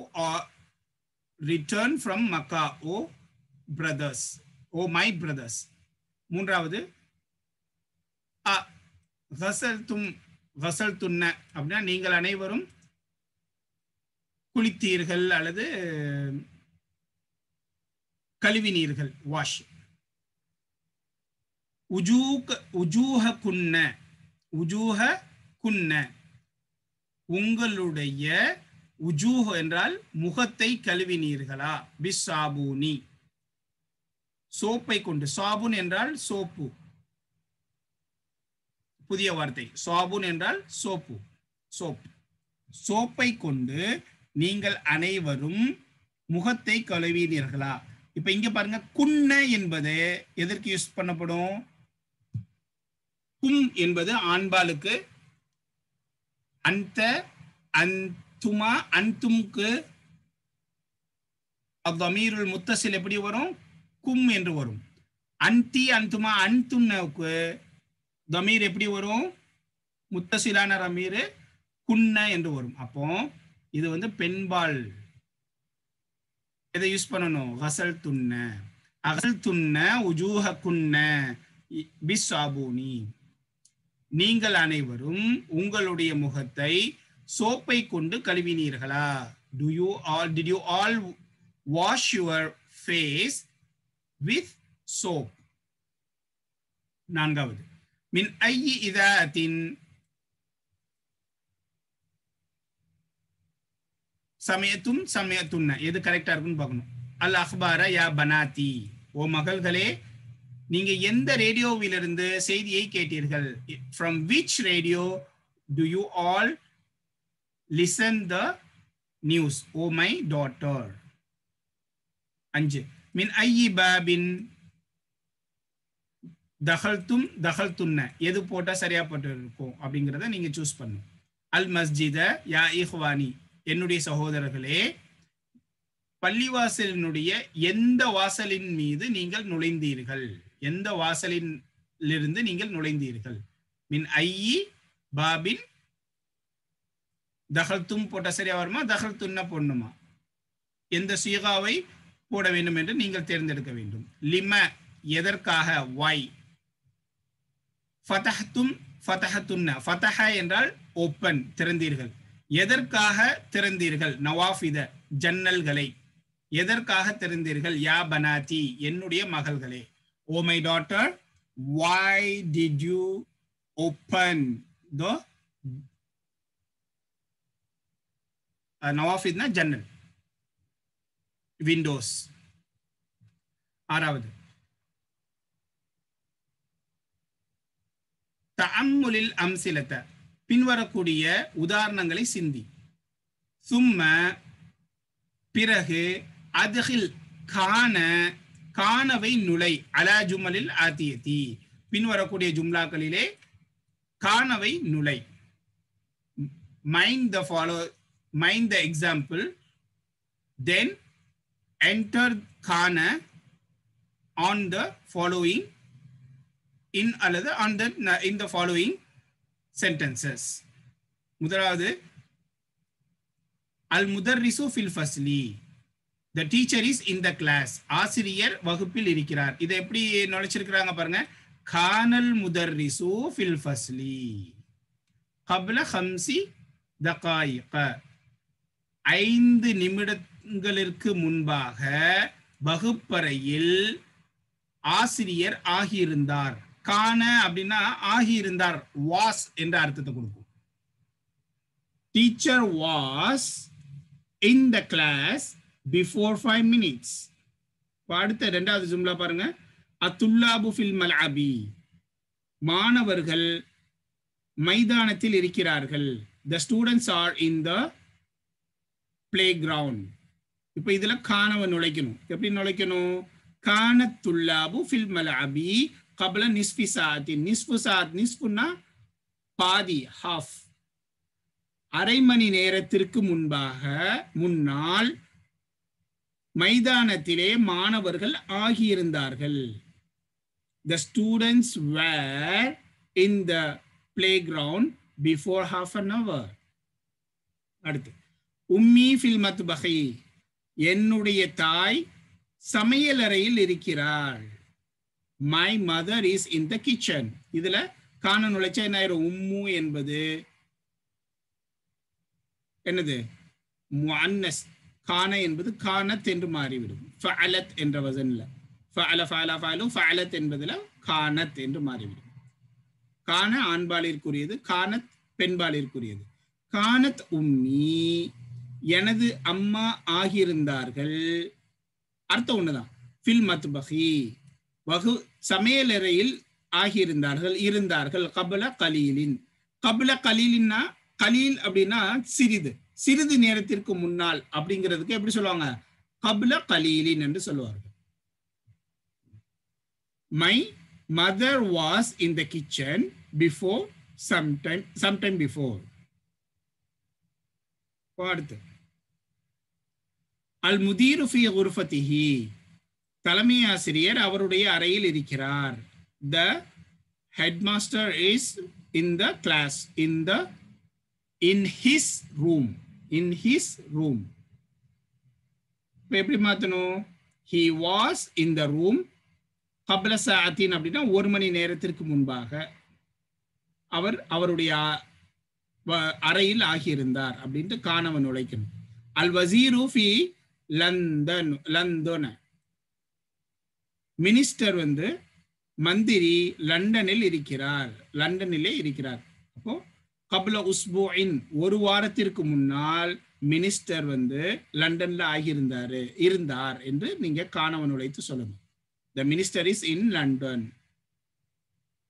return from Makkah, oh brothers, oh my brothers. மூன்றாவது, கசல்துன்ன அப்படின்னா நீங்கள் அனைவரும் குளித்தீர்கள் அல்லது கழுவினீர்கள், வாஷ். உஜூஹ குன்ன, உங்களுடைய உஜூஹ் என்றால் முகத்தை கழுவினீர்களா, பிஸ்ஸாபூனி சோப்பை கொண்டு. சாபுன் என்றால் சோப்பு, புதிய வார்த்தை. சாபுன் என்றால் சோப்பு, சோப்பை கொண்டு நீங்கள் அனைவரும் முகத்தை கழுவினீர்களா. இப்ப இங்க பாருங்க, குன்ன என்பது எதற்கு யூஸ் பண்ணப்படும்? கும் என்பது ஆண்பாலுக்கு, அந்த அந்துமா அந்தும்க்கு அவ்வமீருல் முத்தசில் எப்படி வரும்? கும் என்று வரும். அந்தி அந்துமா அந்துன்னவுக்கு தமீர் எப்படி வரும்? முத்தசிலான ரமீர் குன்ன என்று வரும். அப்போ இது வந்து பெண்பால், எதை யூஸ் பண்ணணும்? கசல் துன்ன உஜூஹ குன்ன பிஸ்ஸாபூனி, நீங்கள் அனைவரும் உங்களுடைய முகத்தை சோப்பை கொண்டு கழுவினீர்களா? did you all wash your face with soap? நான்காவது, மின் ஐயி இதாத்தின் சமயத்துன்ன, எது கரெக்டா இருக்குன்னு பார்க்கணும். அல் அஹ்பார யா பனாத்தி, ஓ மகள்களே, நீங்க எந்த ரேடியோவிலிருந்து செய்தியை கேட்டீர்கள்? from which radio do you all listen the news, oh my daughter? 5, மின் ஐயி பாபின் தகல்துன்ன, எது போட்டா சரியா போட்டு இருக்கும் அப்படிங்கிறத நீங்க சூஸ் பண்ணும். அல் மஸ்ஜித யா இஹ்வானி, என்னுடைய சகோதரர்களே, பள்ளிவாசலினுடைய எந்த வாசலின் மீது நீங்கள் நுழைந்தீர்கள்? எந்த வாசலிலிருந்து நீங்கள் நுழைந்தீர்கள்? மின் ஐயி பாபின் தகல்தும் போட்ட சரியா வருமா, தகல்துன்ன போடணுமா? எந்த சீகாவை போட வேண்டும் என்று நீங்கள் தேர்ந்தெடுக்க வேண்டும். லிம, எதற்காக? வை. ஃபதஹத்துன்ன, ஃபதஹ என்றால் ஓப்பன், திறந்தீர்கள். எதற்காக திறந்தீர்கள்? நவாஃபித, ஜன்னல்களை. எதற்காக திறந்தீர்கள்? யா பனாத்தி, என்னுடைய மகள்களே. O my daughter, why did you open the நவாஃபித்னா ஜன்னல், விண்டோஸ். 6வது, தஅம்முலில் அம்சிலத, பின்வரக்கூடிய உதாரணங்களை சிந்தி. சும்ம, பிறகு, அதுகில் கானவை நுழை, அலா ஜுமலில் ஆத்தியதி, பின்வரக்கூடிய ஜும்லாக்களிலே கானவை நுழை. mind the example, then enter kana on the following in அல்லது in the following sentences. முதலாவது, அல் முதர்ரிசு fill ஃபஸ்லி, the teacher is in the class, ஆசிரியர் வகுப்பில் இருக்கிறார். இதை எப்படி நுழைச்சிருக்கிறாங்க பாருங்க. கானல் முதர்ரிசு ஃபில் ஃபஸ்லி கப்ல 5 தகாயிக, 5 நிமிடங்களுக்கு முன்பாக வகுப்பறையில் ஆசிரியர் ஆகியிருந்தார். கான அப்படின்னா ஆகியிருந்தார், வாஸ் என்ற அர்த்தத்தை கொடுக்கும். Teacher was in the class before 5 minutes. அடுத்த இரண்டாவது ஜும்லா பாருங்க, அத்துல்லாபு ஃபில் மல்அபி, மாணவர்கள் மைதானத்தில் இருக்கிறார்கள். The students are in the playground. இப்போ இதுல கானவ நுழைக்கணும். எப்படி நுழைக்கணும்? கானத் துல்லாபு ஃபில் மல்அபி قبل نصف ساعة. நிஸ்ஃபு சாத், நிஸ்ஃபுன்னா பாதி, half. அரை மணி நேரத்திற்கு முன்னால் மைதானத்திலே மாணவர்கள் ஆகியிருந்தார்கள். The students were in the playground before half an hour. அடுத்து, உம்மி ஃபில் மத்பஹி, என்னுடைய தாய் சமையலறையில் இருக்கிறாள். My mother is in the kitchen. இதுல கான நுழைச்சா என்ன ஆயிரும்? உம்மு என்பது என்னது? முஅன்னஸ். கான என்பது கானத் என்று மாறிவிடும். ஃபஅலத் என்ற வசன்ல, ஃபஅல ஃபஅல ஃபஅலு, ஃபஅலத் என்பதுல கானத் என்று மாறிவிடும். கான ஆண்பாலிற்குரியது, கானத் பெண்பாலிற்குரியது. கானத் உம்மி, எனது அம்மா ஆகியிருந்தார்கள். அர்த்தம் ஒண்ணுதான். ஃபில் மத்பஹி, சமையலறையில் இருந்தார்கள். கபல கலீலின். கபல கலீலின்னா, கலீல் அப்படின்னா சிறிது, சிறிது நேரத்திற்கு முன்னால் அப்படிங்கிறதுக்கு எப்படி சொல்லுவாங்க? கபல கலீலின் என்று சொல்லுவார்கள். My mother was in the kitchen before sometime before. அடுத்து, அல் முதீரு ஃபி குர்ஃபதிஹி, தலைமை ஆசிரியர் அவருடைய அறையில் இருக்கிறார். The headmaster is in the class, in his room. எப்படி மாத்தணும்? He was in the room قبل ساعتين அப்படின்னா ஒரு மணி நேரத்திற்கு முன்பாக அவருடைய அறையில் ஆகியிருந்தார் அப்படின்ட்டு காணவன் நுழைக்கணும். அல் வசீரு ஃபி லந்தன், மினிஸ்டர் மந்திரி லண்டனிலே இருக்கிறார். அப்போ கப்ல உஸ்புஇன், ஒரு வாரத்திற்கு முன்னால் மினிஸ்டர் லண்டன்ல இருந்தார் என்று நீங்க காணவன் நுழைத்து சொல்லணும். The minister is in London.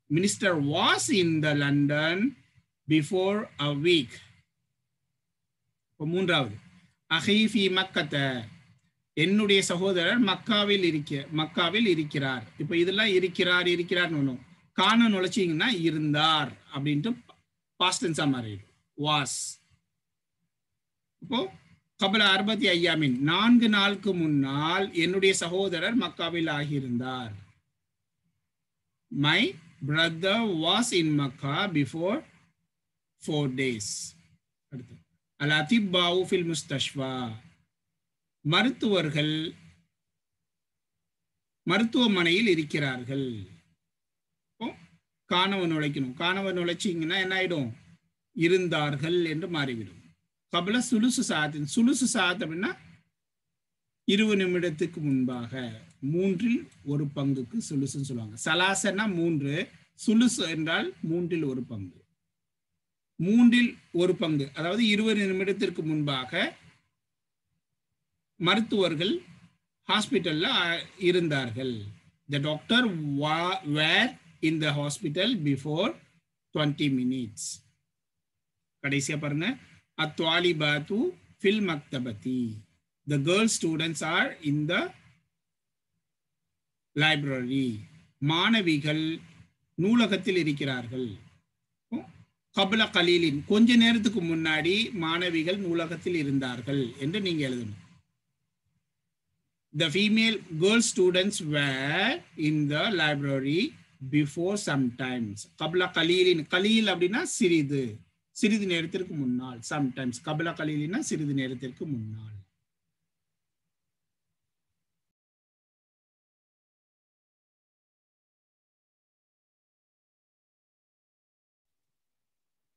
Minister was in the London before a week. மூன்றாவது, அஹி ஃபி மக்கத்த, என்னுடைய சகோதரர் மக்காவில் இருக்கிறார். இப்ப இதெல்லாம் இருக்கிறார் காண நுழைச்சிங்கன்னா இருந்தார் அப்படின்ட்டு பாஸ்ட் டென்ஸா மாறிடும். வாஸ். இப்போ கபல 60 ஐயாமின், 4 நாளுக்கு முன்னால் என்னுடைய சகோதரர் மக்காவில் ஆகியிருந்தார். My brother was in Mecca before 4 days. அடுத்து, அல் அதிப்பாவு ஃபில் முஸ்தஷ்வா, மருத்துவர்கள் மருத்துவமனையில் இருக்கிறார்கள். காணவன் நுழைக்கணும். காணவன் நுழைச்சிங்கன்னா என்ன ஆயிடும்? இருந்தார்கள் என்று மாறிவிடும். கபல சுலுசு சாத்தின், சுலுசு சாத் அப்படின்னா 20 நிமிடத்துக்கு முன்பாக, 3இல் 1 பங்குக்கு சுலுசுன்னு சொல்லுவாங்க. சலாசன்னா 3, சுலுசு என்றால் 3இல் 1 பங்கு. 3இல் 1 பங்கு, அதாவது 20 நிமிடத்திற்கு முன்பாக மருத்துவர்கள் ஹாஸ்பிட்டல்ல இருந்தார்கள். The doctor were in the hospital before 20 minutes. கடைசியா பாருங்க, அத்வாலிபாத்து fill மக்தபதி, the girl students are in the library. மாணவிகள் நூலகத்தில் இருக்கிறார்கள். கபல கலீலின், கொஞ்ச நேரத்துக்கு முன்னாடி மாணவிகள் நூலகத்தில் இருந்தார்கள் என்று நீங்க எழுதணும். The female girl students were in the library before sometimes. கபல கலீலின், Khaleel அப்படின்னா சிறிது நேரத்திற்கு முன்னால். சம்டைம்ஸ், கபல கலீலினா சிறிது நேரத்திற்கு முன்னால்.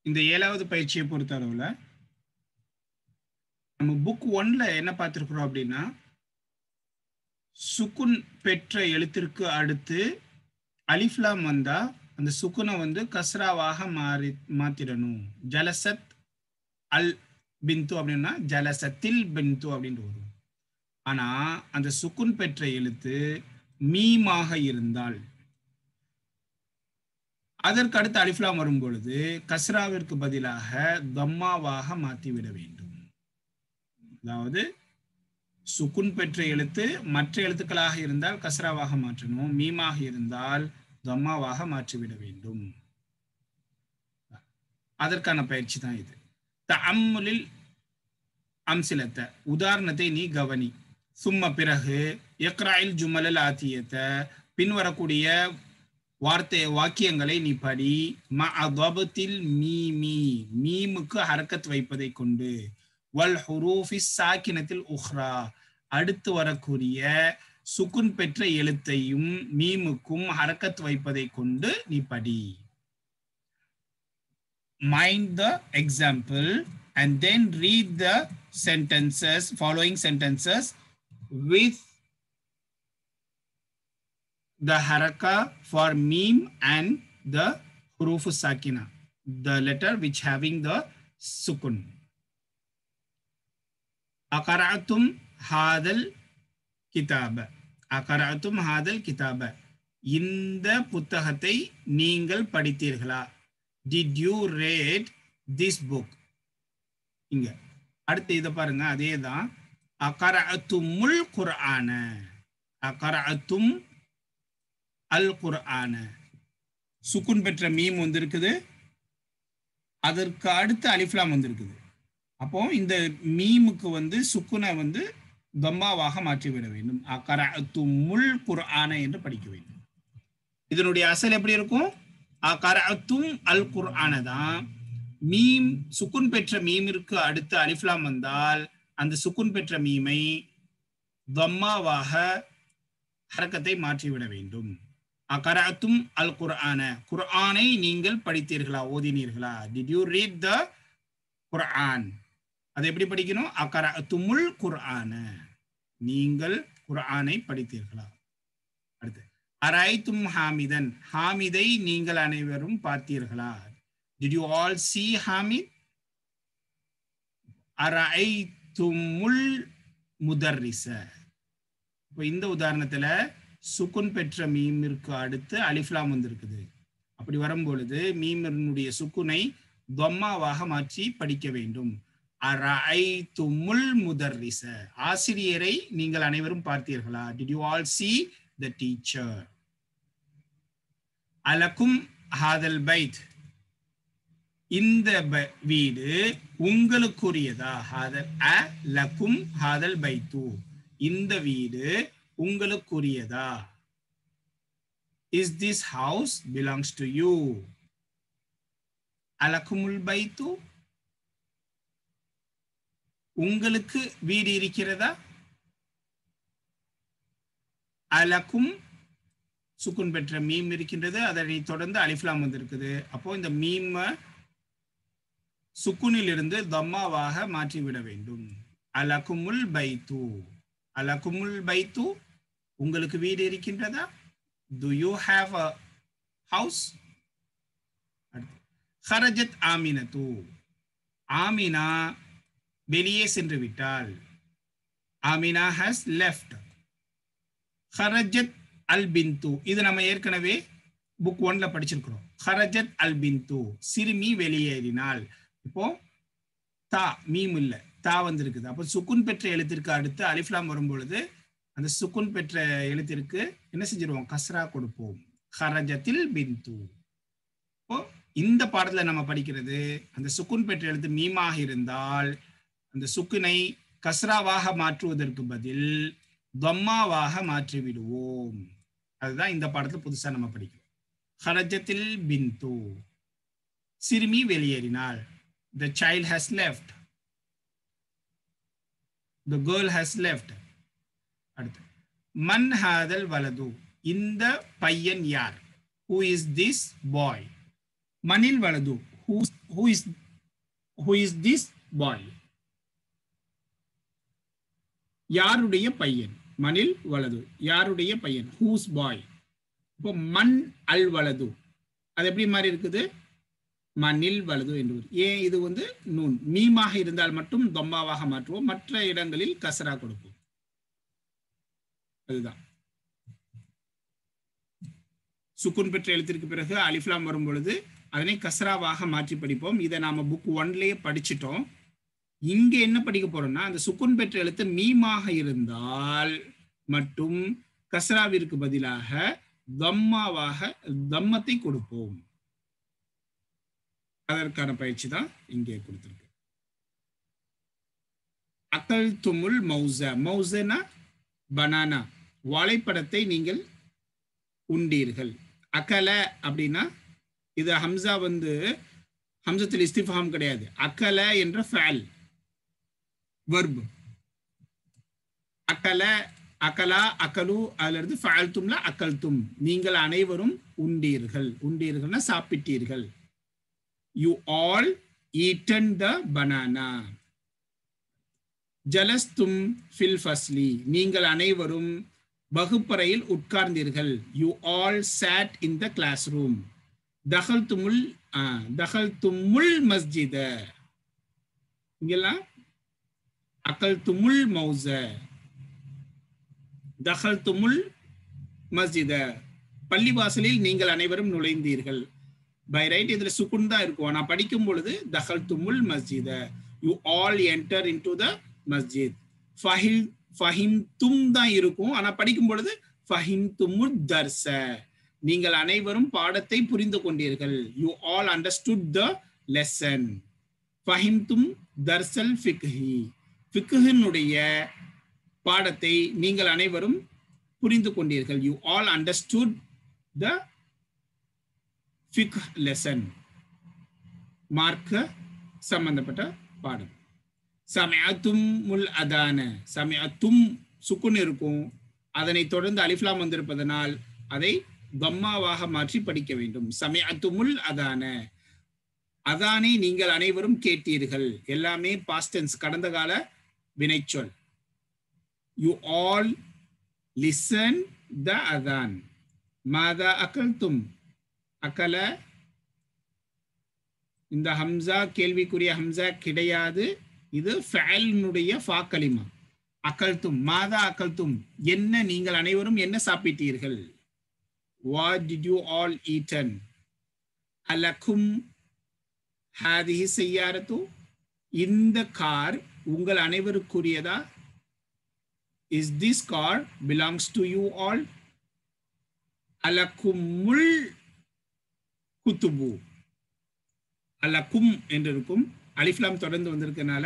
இந்த 7வது பயிற்சியை பொறுத்த அளவுல நம்ம புக் 1ல என்ன பார்த்திருக்கிறோம் அப்படின்னா, சுக்குன் பெற்ற எழுத்திற்கு அடுத்து அலிஃப்லாம் வந்தா அந்த சுக்குனை கஸ்ராவாக மாத்திரணும். ஜலசத் அல் பிந்து அப்படின்னா ஜலசத்தில் பிந்து அப்படின்னு வரும். ஆனா அந்த சுக்குன் பெற்ற எழுத்து மீமாக இருந்தால் அதற்கு அடுத்து அலிஃப்லாம் வரும் பொழுது கஸ்ராவிற்கு பதிலாக தம்மாவாக மாற்றிவிட வேண்டும். அதாவது சுக்குன் பெற்ற எழுத்து மற்ற எழுத்துக்களாக இருந்தால் கஸ்ராவாக மாற்றணும், மீமாக இருந்தால் தம்மாவாக மாற்றிவிட வேண்டும். அதற்கான பயிற்சி தான் இது. தஅம்முலில் அம்சிலத்த, உதாரணத்தை நீ கவனி. சும்ம பிறகு இக்ராயில் ஜுமலல் ஆத்தியத்த, பின்வரக்கூடிய வாக்கியங்களை நீ படி. மஅதபத்தில் மீமி, மீமுக்கு ஹரக்கத் வைப்பதை கொண்டு. வல் ஹுரூஃபிஸ் சாக்கினத்தில் உஹ்ரா, அடுத்து வரக்கூடிய சுக்குன் பெற்ற எழுத்தையும் மீமுக்கும் ஹரக்கத் வைப்பதை கொண்டு நீ படி. Mind the example and then read the sentences, following sentences with the haraka for meme and the huruf sakina, the letter which having the sukun. Aqara'tum hadal kitaba, aqara'tum hadal kitaba, இந்த புத்தகத்தை நீங்கள் படித்தீர்களா? Did you read this book? இங்க அடுத்து இத பாருங்க, அதேதான். அகரஅத்துமுல் குர்ஆன, அகரஅத்தும் அல் குர்ஆன, சுக்குன் பெற்ற மீம் வந்திருக்குது, அதற்கு அடுத்து அலிஃப்லாம் வந்திருக்குது. அப்போ இந்த மீமுக்கு சுக்குனை தம்மாவாக மாற்றிவிட வேண்டும். அகரஅத்துமுல் குர்ஆன என்று படிக்க வேண்டும். இதனுடைய அசல் எப்படி இருக்கும்? அகரஅத்தும் அல் குர்ஆன தான். மீம் சுக்குன் பெற்ற மீமிற்கு அடுத்து அலிஃப்லாம் வந்தால் அந்த சுக்குன் பெற்ற மீமை தம்மாவாக ஹரக்கத்தை மாற்றிவிட வேண்டும். அகரஅத்தும் அல் குர்ஆன, குர்ஆனை நீங்கள் படித்தீர்களா, ஓதினீர்களா? டிட் யூ ரீட் த குர்ஆன்? அதை எப்படி படிக்கணும்? அகரஅத்துமுல் குர்ஆன, நீங்கள் குர்ஆனை படித்தீர்களா? அடுத்து அரைத்தும் ஹாமிதன், ஹாமிதை நீங்கள் அனைவரும் பார்த்தீர்களா? Did you all see Hamid? அரைத்துமுல் முதர்ரிஸ. இப்போ இந்த உதாரணத்துல சுக்குன் பெற்ற மீமிற்கு அடுத்து அலிஃப்லாம் வந்திருக்குது. அப்படி வரும்பொழுது மீமினுடைய சுக்குனை தம்மாவாக மாற்றி படிக்க வேண்டும். அரைத்துமுல் முதர்ரிஸ, ஆசிரியரை நீங்கள் அனைவரும் பார்த்தீர்களா? Did you all see the teacher? அலக்கும் ஹாதல் Baith, இந்த வீடு உங்களுக்குரியதா? ஹாதல் அலக்கும் ஹாதல் பைத்து, இந்த வீடு உங்களுக்குரியதா? Is this house belongs to you? அலக்குமுல் பைத்து, உங்களுக்கு வீடு இருக்கிறதா? அலக்கும் சுக்குன் பெற்ற மீம் இருக்கின்றது, அதனை தொடர்ந்து அலிஃப்லாம் வந்திருக்குது. அப்போ இந்த மீம் சுக்குனில் இருந்து தம்மாவாக மாற்றிவிட வேண்டும். அலக்குமுல் பைத்து, அலக்குமுல் பைத்து, உங்களுக்கு வீடு இருக்கின்றதா? Do you have a house? ஹரஜத் ஆமினத்து, ஆமினா வெளியே சென்று விட்டாள். Amina has left. ஹரஜத் அல் பிந்து, இது நம்ம ஏற்கனவே புக் 1ல படிச்சிருக்கிறோம். ஹரஜத் அல் பிந்து, சிறுமி வெளியேறினாள். இப்போ தா மீம் இல்ல, தா வந்திருக்குது. அப்போ சுக்குன் பெற்ற எழுத்திற்கு அடுத்து அலிஃப்லாம் வரும் பொழுது அந்த சுக்குன் பெற்ற எழுத்திற்கு என்ன செஞ்சிருவோம்? கஸ்ரா கொடுப்போம். ஹரஜத்தில் பிந்து. இப்போ இந்த பாடத்துல நம்ம படிக்கிறது, அந்த சுக்குன் பெற்ற எழுத்து மீமாக இருந்தால் அந்த சுக்குனை கஸ்ராவாக மாற்றுவதற்கு பதில் தம்மாவாக மாற்றி விடுவோம். அதுதான் இந்த பாடத்துல புதுசா நம்ம படிக்கிறோம். ஹரஜத்தில் பிந்து, சிறுமி வெளியேறினாள். The child has left. The girl has left. அடுத்து மன் ஹாதல் வலது, இந்த பையன் யார்? Who is this boy? மனில் வலது, who is this boy? யாருடைய பையன்? மனில் வலது, யாருடைய பையன்? whose boy. இப்போ மன் அல் வலது, அது எப்படி மாதிரி இருக்குது? மனில் வலது என்று. ஏன் இது நூன் மீமாக இருந்தால் மட்டும் தம்மாவாக மாற்றுவோம், மற்ற இடங்களில் கஸ்ரா கொடுப்போம். அதுதான். சுக்குன் பெற்ற எழுத்திற்கு பிறகு அலிஃப்லாம் வரும் பொழுது அதனை கஸ்ராவாக மாற்றி படிப்போம். இதை நாம புக் 1லயே படிச்சிட்டோம். இங்க என்ன படிக்க போறோம்னா, அந்த சுக்குன் பெற்ற எழுத்து மீமாக இருந்தால் மட்டும் கஸ்ராவிற்கு பதிலாக தம்மத்தை கொடுப்போம். அதற்கான பயிற்சி தான் இங்கே கொடுத்திருக்கு. அக்கல் துமுல் மௌச, மௌசனா பனானா, வாழைப்பழத்தை நீங்கள் உண்டீர்கள். அகல அப்படின்னா இது ஹம்சா வந்து ஹம்சத்துல் இஸ்திஃபாம் கிடையாது. அகல என்ற ஃபஅல் வெர்ப். அகல, அகலா, அகலு, அதுல இருந்து ஃபஅல்தும்ல அகல்தும், நீங்கள் அனைவரும் உண்டீர்கள். உண்டீர்கள்னா சாப்பிட்டீர்கள். You all eaten the banana. ஜலஸ்தும் ஃபில் ஃபஸ்லி, நீங்கள் அனைவரும் வகுப்பறையில் உட்கார்ந்தீர்கள். You all sat in the classroom. தகல்துமுல் மஸ்ஜித, இங்கெல்லாம் அகல்துமுல் மௌஸ, தகல்துமுல் மஸ்ஜித, பள்ளிவாசலில் நீங்கள் அனைவரும் நுழைந்தீர்கள். பை ரைட் இதுல சுக்குன் தான் இருக்கும். நான் படிக்கும் பொழுது தகல்துமுல் மஸ்ஜித, you all enter into the மஸ்ஜித். ஃபஹிம்தும் தான் இருக்கும். ஆனா படிக்கும் பொழுது ஃபஹிம்துமுத் தர்ஸ, நீங்கள் அனைவரும் பாடத்தை புரிந்து கொண்டீர்கள். You all understood the lesson. ஃபஹிம்தும் தர்ஸல் ஃபிக்ஹி, ஃபிக்ஹினுடைய பாடத்தை நீங்கள் அனைவரும் புரிந்து கொண்டீர்கள். யூ ஆல் அண்டர்ஸ்டுட் த ஃபிக்ஹ் லெசன், மார்க்க சம்பந்தப்பட்ட பாடம். சமயத்தும் முல் அதான, சமயத்தும் சுக்குன் இருக்கும். அதனை தொடர்ந்து அலிஃப்லாம் வந்திருப்பதனால் அதை தம்மாவாக மாற்றி படிக்க வேண்டும். சமயத்துமுல் அதான, அதானை நீங்கள் அனைவரும் கேட்டீர்கள். எல்லாமே பாஸ்ட் டென்ஸ், கடந்த கால வினைச்சொல். யூ ஆல் லிசன் த அதான். மாதா அகல்தும், அகல இந்த ஹம்சா கேள்விக்குரிய ஹம்சா கிடையாது. இது ஃபஅல்னுடைய ஃபா கலிமா. அகல்தும், மாதா அகல்தும், என்ன நீங்கள் அனைவரும் என்ன சாப்பிட்டீர்கள். What did you all eaten? அலக்கும் ஹாதிஹி ஸய்யாரத்து, இந்த கார் உங்கள் அனைவருக்குரியதா. Is this car belongs to you all? அலக்குமுல் குத்துபு, அலக்கும் என்று இருக்கும். அலிஃப்லாம் தொடர்ந்து வந்திருக்கனால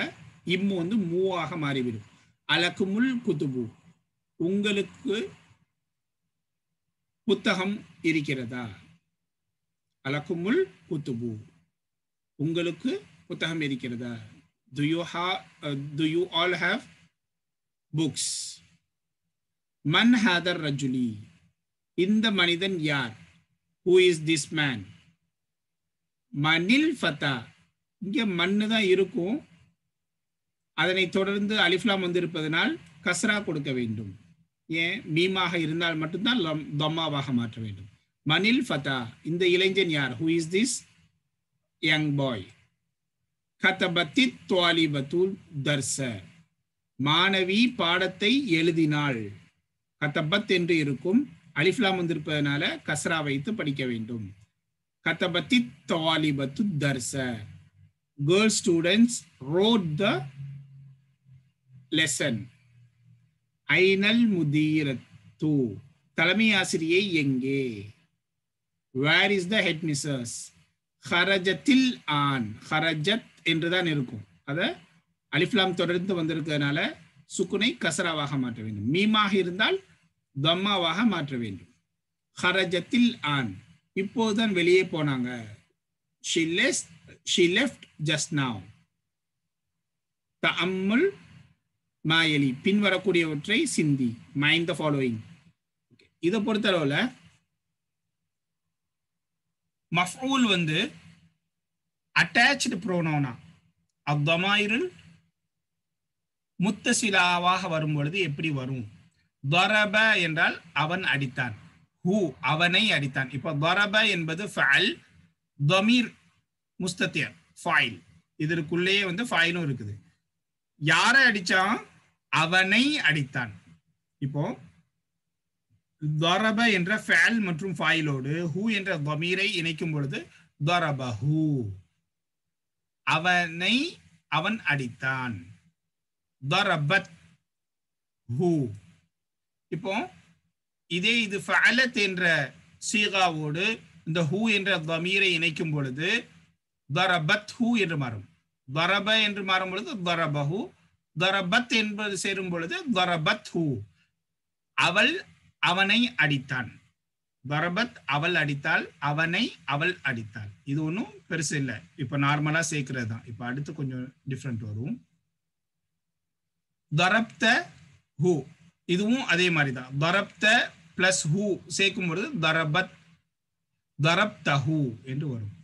இம்மு வந்து மூவாக மாறிவிடும். அலக்குமுல் குத்துபு, உங்களுக்கு புத்தகம் இருக்கிறதா. அலக்குமுல் குத்துபு, உங்களுக்கு புத்தகம் இருக்கிறதா. Do you all have books? மன் ஹாதர் ரஜுலி, இந்த மனிதன் யார். Who is this man? மனில் Fattah, இங்க மண்ணு தான் இருக்கும். அதனை தொடர்ந்து அலிஃப்லாம் வந்திருப்பதனால் கஸ்ரா கொடுக்க வேண்டும். ஏன், மீமாக இருந்தால் மட்டும்தான் தம்மாவாக மாற்ற வேண்டும். மனில் ஃபதா, இந்த இளைஞன் யார். Who is this young boy? கதபத்தித் துவாலிபத்துல் தர்ஸ, மாணவி பாடத்தை எழுதினாள். கதபத் என்று இருக்கும். அலிஃப்லாம் வந்திருப்பதனால கஸ்ரா வைத்து படிக்க வேண்டும். கதபத்தித் துவாலிபத்துல் தர்ஸ, girl students wrote the lesson. ஐனல் முதீரத்து, தலைமை ஆசிரியை எங்கே. Where is the headmistress. ஹரஜத்தில் ஆன், ஹரஜத் என்றுதான் இருக்கும். அத அலிஃப்லாம் தொடர்ந்து வந்திருக்கிறதுனால சுக்குனை கசராவாக மாற்ற வேண்டும். மீமாக இருந்தால் தம்மாவாக மாற்ற வேண்டும். ஹரஜத்தில் ஆன், இப்போதுதான் வெளியே போனாங்க. she left just now. தஅம்முல் மாயலி, பின்வரக்கூடியவற்றை சிந்தி. Mind the following. இதை பொறுத்தளவுல மஃஊல் வந்து அட்டாச்டு ப்ரோனோனா அத்தமாயிருள் முத்தசிலாவாக வரும் பொழுது எப்படி வரும். தரப என்றால் அவன் அடித்தான். ஹூ அவனை அடித்தான். இப்போ தரப என்பது ஃபஅல், தமீர் முஸ்தத்திர் ஃபைல், இதற்குள்ளேயே வந்து ஃபைலும் இருக்குது. யாரை அடிச்சான், அவனை அடித்தான். இப்போ தரப என்ற ஃபேல் மற்றும் ஃபாயிலோடு ஹூ என்ற தமீரை இணைக்கும் பொழுது தரபஹு, அவனை அவன் அடித்தான். தரபத் ஹூ. இப்போ இதே இது ஃபஅலத் என்ற சீகாவோடு இந்த ஹூ என்ற தமீரை இணைக்கும் பொழுது தரபத் ஹூ என்று மாறும். தரப என்று மாறும் பொழுது தரபஹு, தரபத் என்பது சேரும் பொழுது தரபத் ஹூ, அவள் அவனை அடித்தான். தரபத் அவள் அடித்தாள், அவனை அவள் அடித்தாள். இது ஒன்றும் பெருசு இல்லை, இப்போ நார்மலா சேர்க்கிறது தான். இப்போ அடுத்து கொஞ்சம் டிஃப்ரெண்ட் வரும். தரப்த ஹூ, இதுவும் அதே மாதிரி தான். தரப்த பிளஸ் ஹூ சேர்க்கும் பொழுது தரபத் தரப்தஹூ என்று வரும்.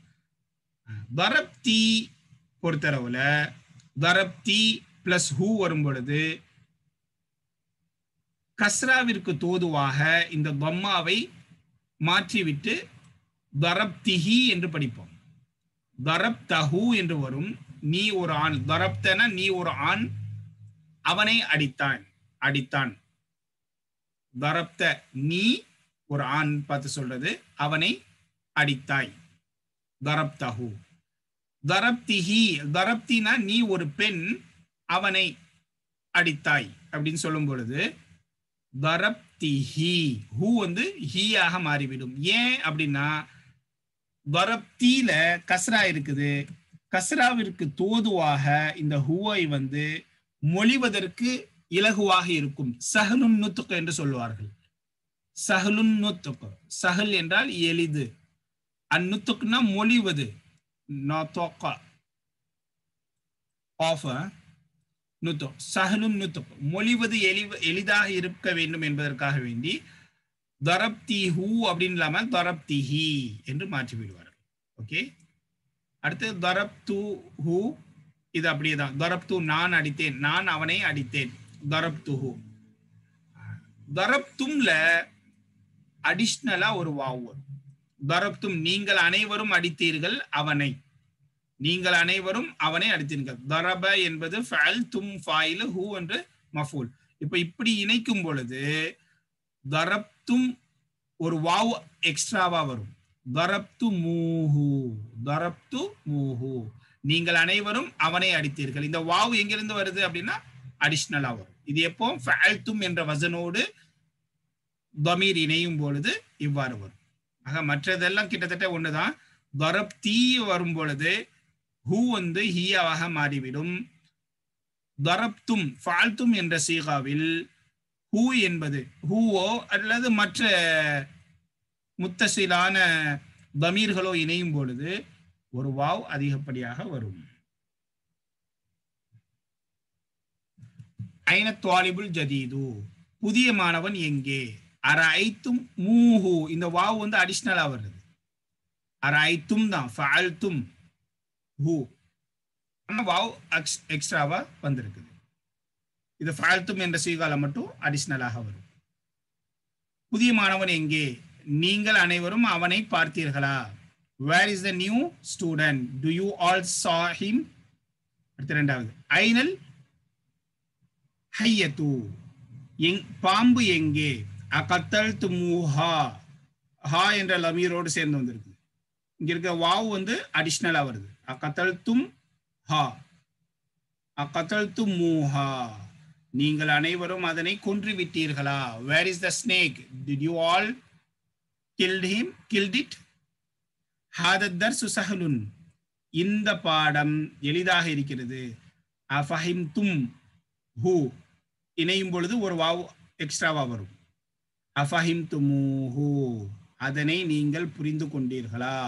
தரப்தி பொறுத்தளவுல தரப்தி பிளஸ் ஹூ வரும் பொழுது கஸ்ராவிற்கு தோதுவாக இந்த தம்மாவை மாற்றிவிட்டு தரப்திஹி என்று படிப்போம். தரப்தஹூ என்று வரும். நீ ஒரு ஆண், தரப்தன நீ ஒரு ஆண், அவனை அடித்தான் அடித்தான். தரப்த நீ ஒரு ஆண் பார்த்து சொல்றது, அவனை அடித்தாய். தரப்தஹூ. தரப்திஹி, தரப்தினா நீ ஒரு பெண், அவனை அடித்தாய் அப்படின்னு சொல்லும் பொழுது தரப்திஹி, ஹூ வந்து ஹீயாக மாறிவிடும். ஏன் அப்படின்னா தரப்தியில கஸ்ரா இருக்குது. கஸ்ராவிற்கு தோதுவாக இந்த ஹூவை வந்து மொழிவதற்கு இலகுவாக இருக்கும். சஹலுன் நுத்துக் என்று சொல்வார்கள். சஹலுன் நுத்துக், சஹல் என்றால் எளிது, அந்நுத்துக்னா மொழிவது. சஹலுன் நுத்துக், மொழிவது எளிதாக இருக்க வேண்டும் என்பதற்காக வேண்டி தரப்தி ஹூ அப்படின்னு இல்லாம தரப்திஹி என்று மாற்றி விடுவார்கள். ஓகே, அடுத்து தரப்து ஹூ, இது அப்படியே தான். தரப்து நான் அடித்தேன், நான் அவனை அடித்தேன். தரப்துஹு. தரப்தும்ல அடிஷ்னலா ஒரு வாவ் வரும். தரப்தும் நீங்கள் அனைவரும் அடித்தீர்கள் அவனை, நீங்கள் அனைவரும் அவனை அடித்தீர்கள். தரப என்பது ஃபஅல், தும் ஃபாயில், ஹூ என்று மஃபூல். இப்ப இப்படி இணைக்கும் பொழுது தரப்தும் ஒரு வாவ் எக்ஸ்ட்ராவா வரும். தரப்து மூஹு, தரப்து மூஹு, நீங்கள் அனைவரும் அவனை அடித்தீர்கள். இந்த வாவ் எங்கிருந்து வருது அப்படின்னா அடிஷ்னலா வரும். இது எப்போ ஃபஅல்தும் என்ற வசனோடு தமீர் இணையும் பொழுது இவ்வாறு வரும். ஆக மற்றதெல்லாம் கிட்டத்தட்ட ஒண்ணுதான். தரப்தி வரும் பொழுது ஹூ வந்து ஹியாவாக மாறிவிடும். தரப்தும் ஃபால்தும் என்ற சீகாவில் ஹூ என்பது ஹூவோ அல்லது மற்ற முத்தசிலான தமீர்களோ இணையும் பொழுது ஒரு வாவ் அதிகப்படியாக வரும். ஐன த்வாலிபுல் ஜதீது, புதிய மாணவன் எங்கே? அரைத்தும் மூஹு, இந்த வாவ் வந்து அடிஷ்னலா வருது. அரைத்தும் தான் ஃபஅல்தும் ஹூ, வாவ் எக்ஸ்ட்ராவா வந்திருக்குது. இது ஃபஅல்தும் என்ற சீகால மட்டும் அடிஷ்னலாக வரும். புதிய மாணவன் எங்கே? நீங்கள் அனைவரும் அவனை பார்த்தீர்களா? Where is the new student? Do you all saw him? அடுத்த இரண்டாவது ஐனல் ஹையத்து, பாம்பு எங்கே? அகத்தல் துமுஹா, ஹா என்ற லமீரோடு சேர்ந்து வந்திருக்கு. இங்க இருக்க வாவ் வந்து அடிஷ்னலா வருது. அகத்தல் தும் ஹா, அகத்தல் துமுஹா, நீங்கள் அனைவரும் அதனை கொன்று விட்டீர்களா? Where is the snake? Did you all killed it? ஹாத தர்சு சஹலுன், இந்த பாடம் எளிதாக இருக்கிறது. அஃபஹிம்தும் ஹூ இணையும் பொழுது ஒரு வாவ் எக்ஸ்ட்ராவா வரும். அஃபஹிம்துமூஹு, அதனை நீங்கள் புரிந்து கொண்டீர்களா?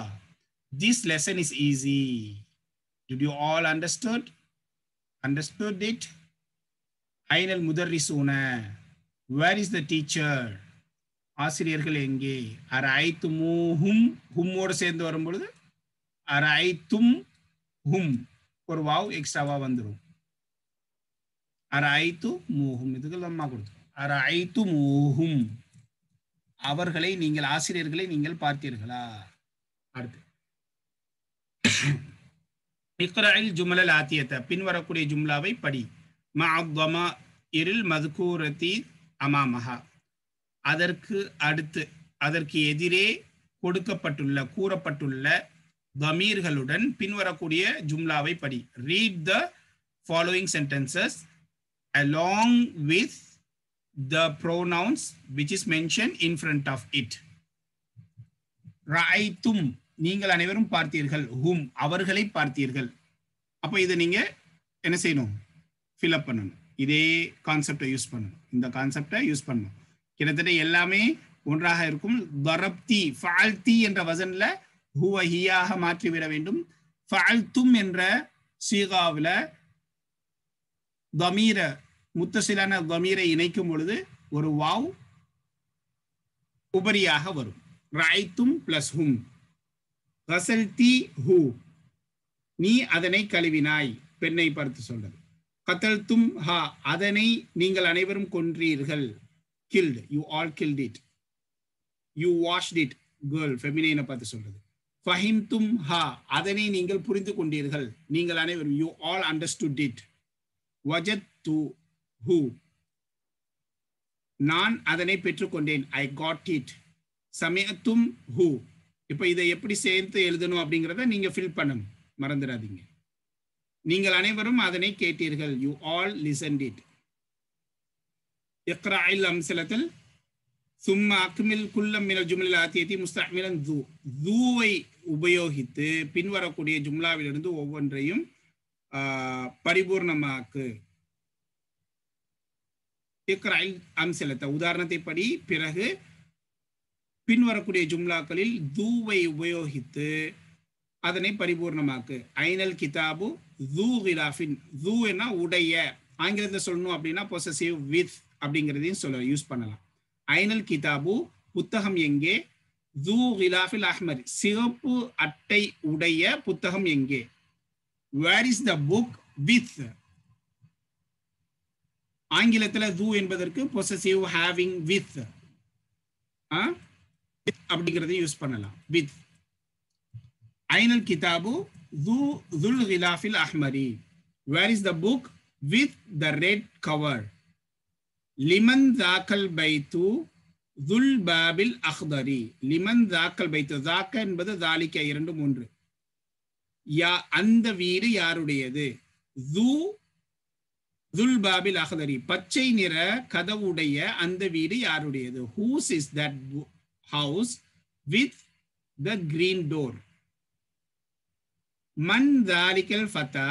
This lesson is easy. Did you all understood it? ஐனல் முதர்ரிசூன, where is the teacher? ஆசிரியர்கள் எங்கே? அரைத்துமூஹும், ஹும்மோடு சேர்ந்து வரும் பொழுது அரைத்தும் ஹும் ஒரு வாவ் எக்ஸ்ட்ராவா வந்துடும். அரைத்து மூஹும், இதுக்கு லம்மா கொடுத்தோம். அரைத்து மூஹும், அவர்களை நீங்கள், ஆசிரியர்களை நீங்கள் பார்த்தீர்களா? அடுத்து இக்ராஇல் ஜுமலல் ஆத்தியத, பின்வரக்கூடிய ஜும்லாவை படி. மஅ ضمائر المذكورة அமாமஹா, அதற்கு அடுத்து அதற்கு எதிரே கொடுக்கப்பட்டுள்ள கூறப்பட்டுள்ள தமீர்களுடன் பின்வரக்கூடிய ஜும்லாவை படி. Read the following sentences along with the pronouns which is mentioned in front of it. ரஐத்தும் நீங்கள் அனைவரும் பார்த்தீர்கள். ஹும் அவர்களை பார்த்தீர்கள். அப்போ இதை நீங்க என்ன செய்யணும்? ஃபில் அப் பண்ணணும். இதே கான்செப்டை யூஸ் பண்ணணும். இந்த கான்செப்டை யூஸ் பண்ணணும். கிட்டத்தட்ட எல்லாமே ஒன்றாக இருக்கும். தரப்தி ஃபால்தி என்ற வசன்ல ஹுவ ஹியாக மாற்றிவிட வேண்டும். ஃபால்தும் என்ற சீகாவில் தமீர முத்தசிலான தமீரை இணைக்கும் பொழுது ஒரு வாவ் உபரியாக வரும். ரஐத்தும் பிளஸ் ஹும். கசல்தி ஹூ நீ அதனை கழுவினாய், பெண்ணை பார்த்து சொல்றது. கத்தல்தும் ஹா அதனை நீங்கள் அனைவரும் கொன்றீர்கள். killed, you all killed it. You washed it, girl, feminine பார்த்து சொல்றது. ஃபஹிம்தும் ஹா அதனை நீங்கள் புரிந்து கொண்டீர்கள், நீங்கள் அனைவரும். you all understood it. வஜத்து ஹூ நான் அதனை பெற்றுக்கொண்டேன். I got it. சமயத்தும் ஹூ இப்போ இதை எப்படி சேர்த்து எழுதணும் அப்படிங்கிறத நீங்க ஃபில் பண்ணணும், மறந்துடாதீங்க. நீங்கள் அனைவரும் அதனை கேட்டீர்கள். you all listened it. இக்ராஇல் அம்ஸலத்தில் சும்மா அக்மில் குல்லம் மினல் ஜும்லில் ஆத்தியத்தி முஸ்தஅமிலன் து துவை உபயோகித்து பின்வரக்கூடிய ஜும்லாவிலிருந்து ஒவ்வொன்றையும் பரிபூர்ணமாக்கு. இக்ராஇல் அம்ஸலத்தை உதாரணத்தை படி, பிறகு பின்வரக்கூடிய ஜும்லாக்களில் துவை உபயோகித்து அதனை பரிபூர்ணமாக்கு. ஐனல் கிதாபு து கிலாஃபின். து என்ன உடைய, ஆங்கிலத்தில் சொல்லணும் அப்படின்னா பொசசிவ் வித் அப்படிங்கிறதையும் சொல்ல யூஸ் பண்ணலாம். ஐனல் கிதாபு புத்தகம் எங்கே, து கிலாஃபில் அஹ்மர் சிவப்பு அட்டை உடைய புத்தகம் எங்கே. Where is the book with, ஆங்கிலத்தில் து என்பதற்கு பொசசிவ் ஹேவிங் வித் அப்படிங்கிறதையும் யூஸ் பண்ணலாம். வித். ஐனல் கிதாபு துல் கிலாஃபில் அஹ்மரி. Where is the book with the red cover. லிமன் தாக்கல் பைத்து துல் பாபில் அஹ்தரி. லிமன் தாக்கல் பைத்து, தாக்க என்பது தாலிக்க, இரண்டு மூன்று. அந்த வீடு யாருடையது. துல் பாபில் அஹ்தரி பச்சை நிற கதவுடைய அந்த வீடு யாருடையது. Whose is that house with the green door. மன் தாலிக்கல் ஃபதா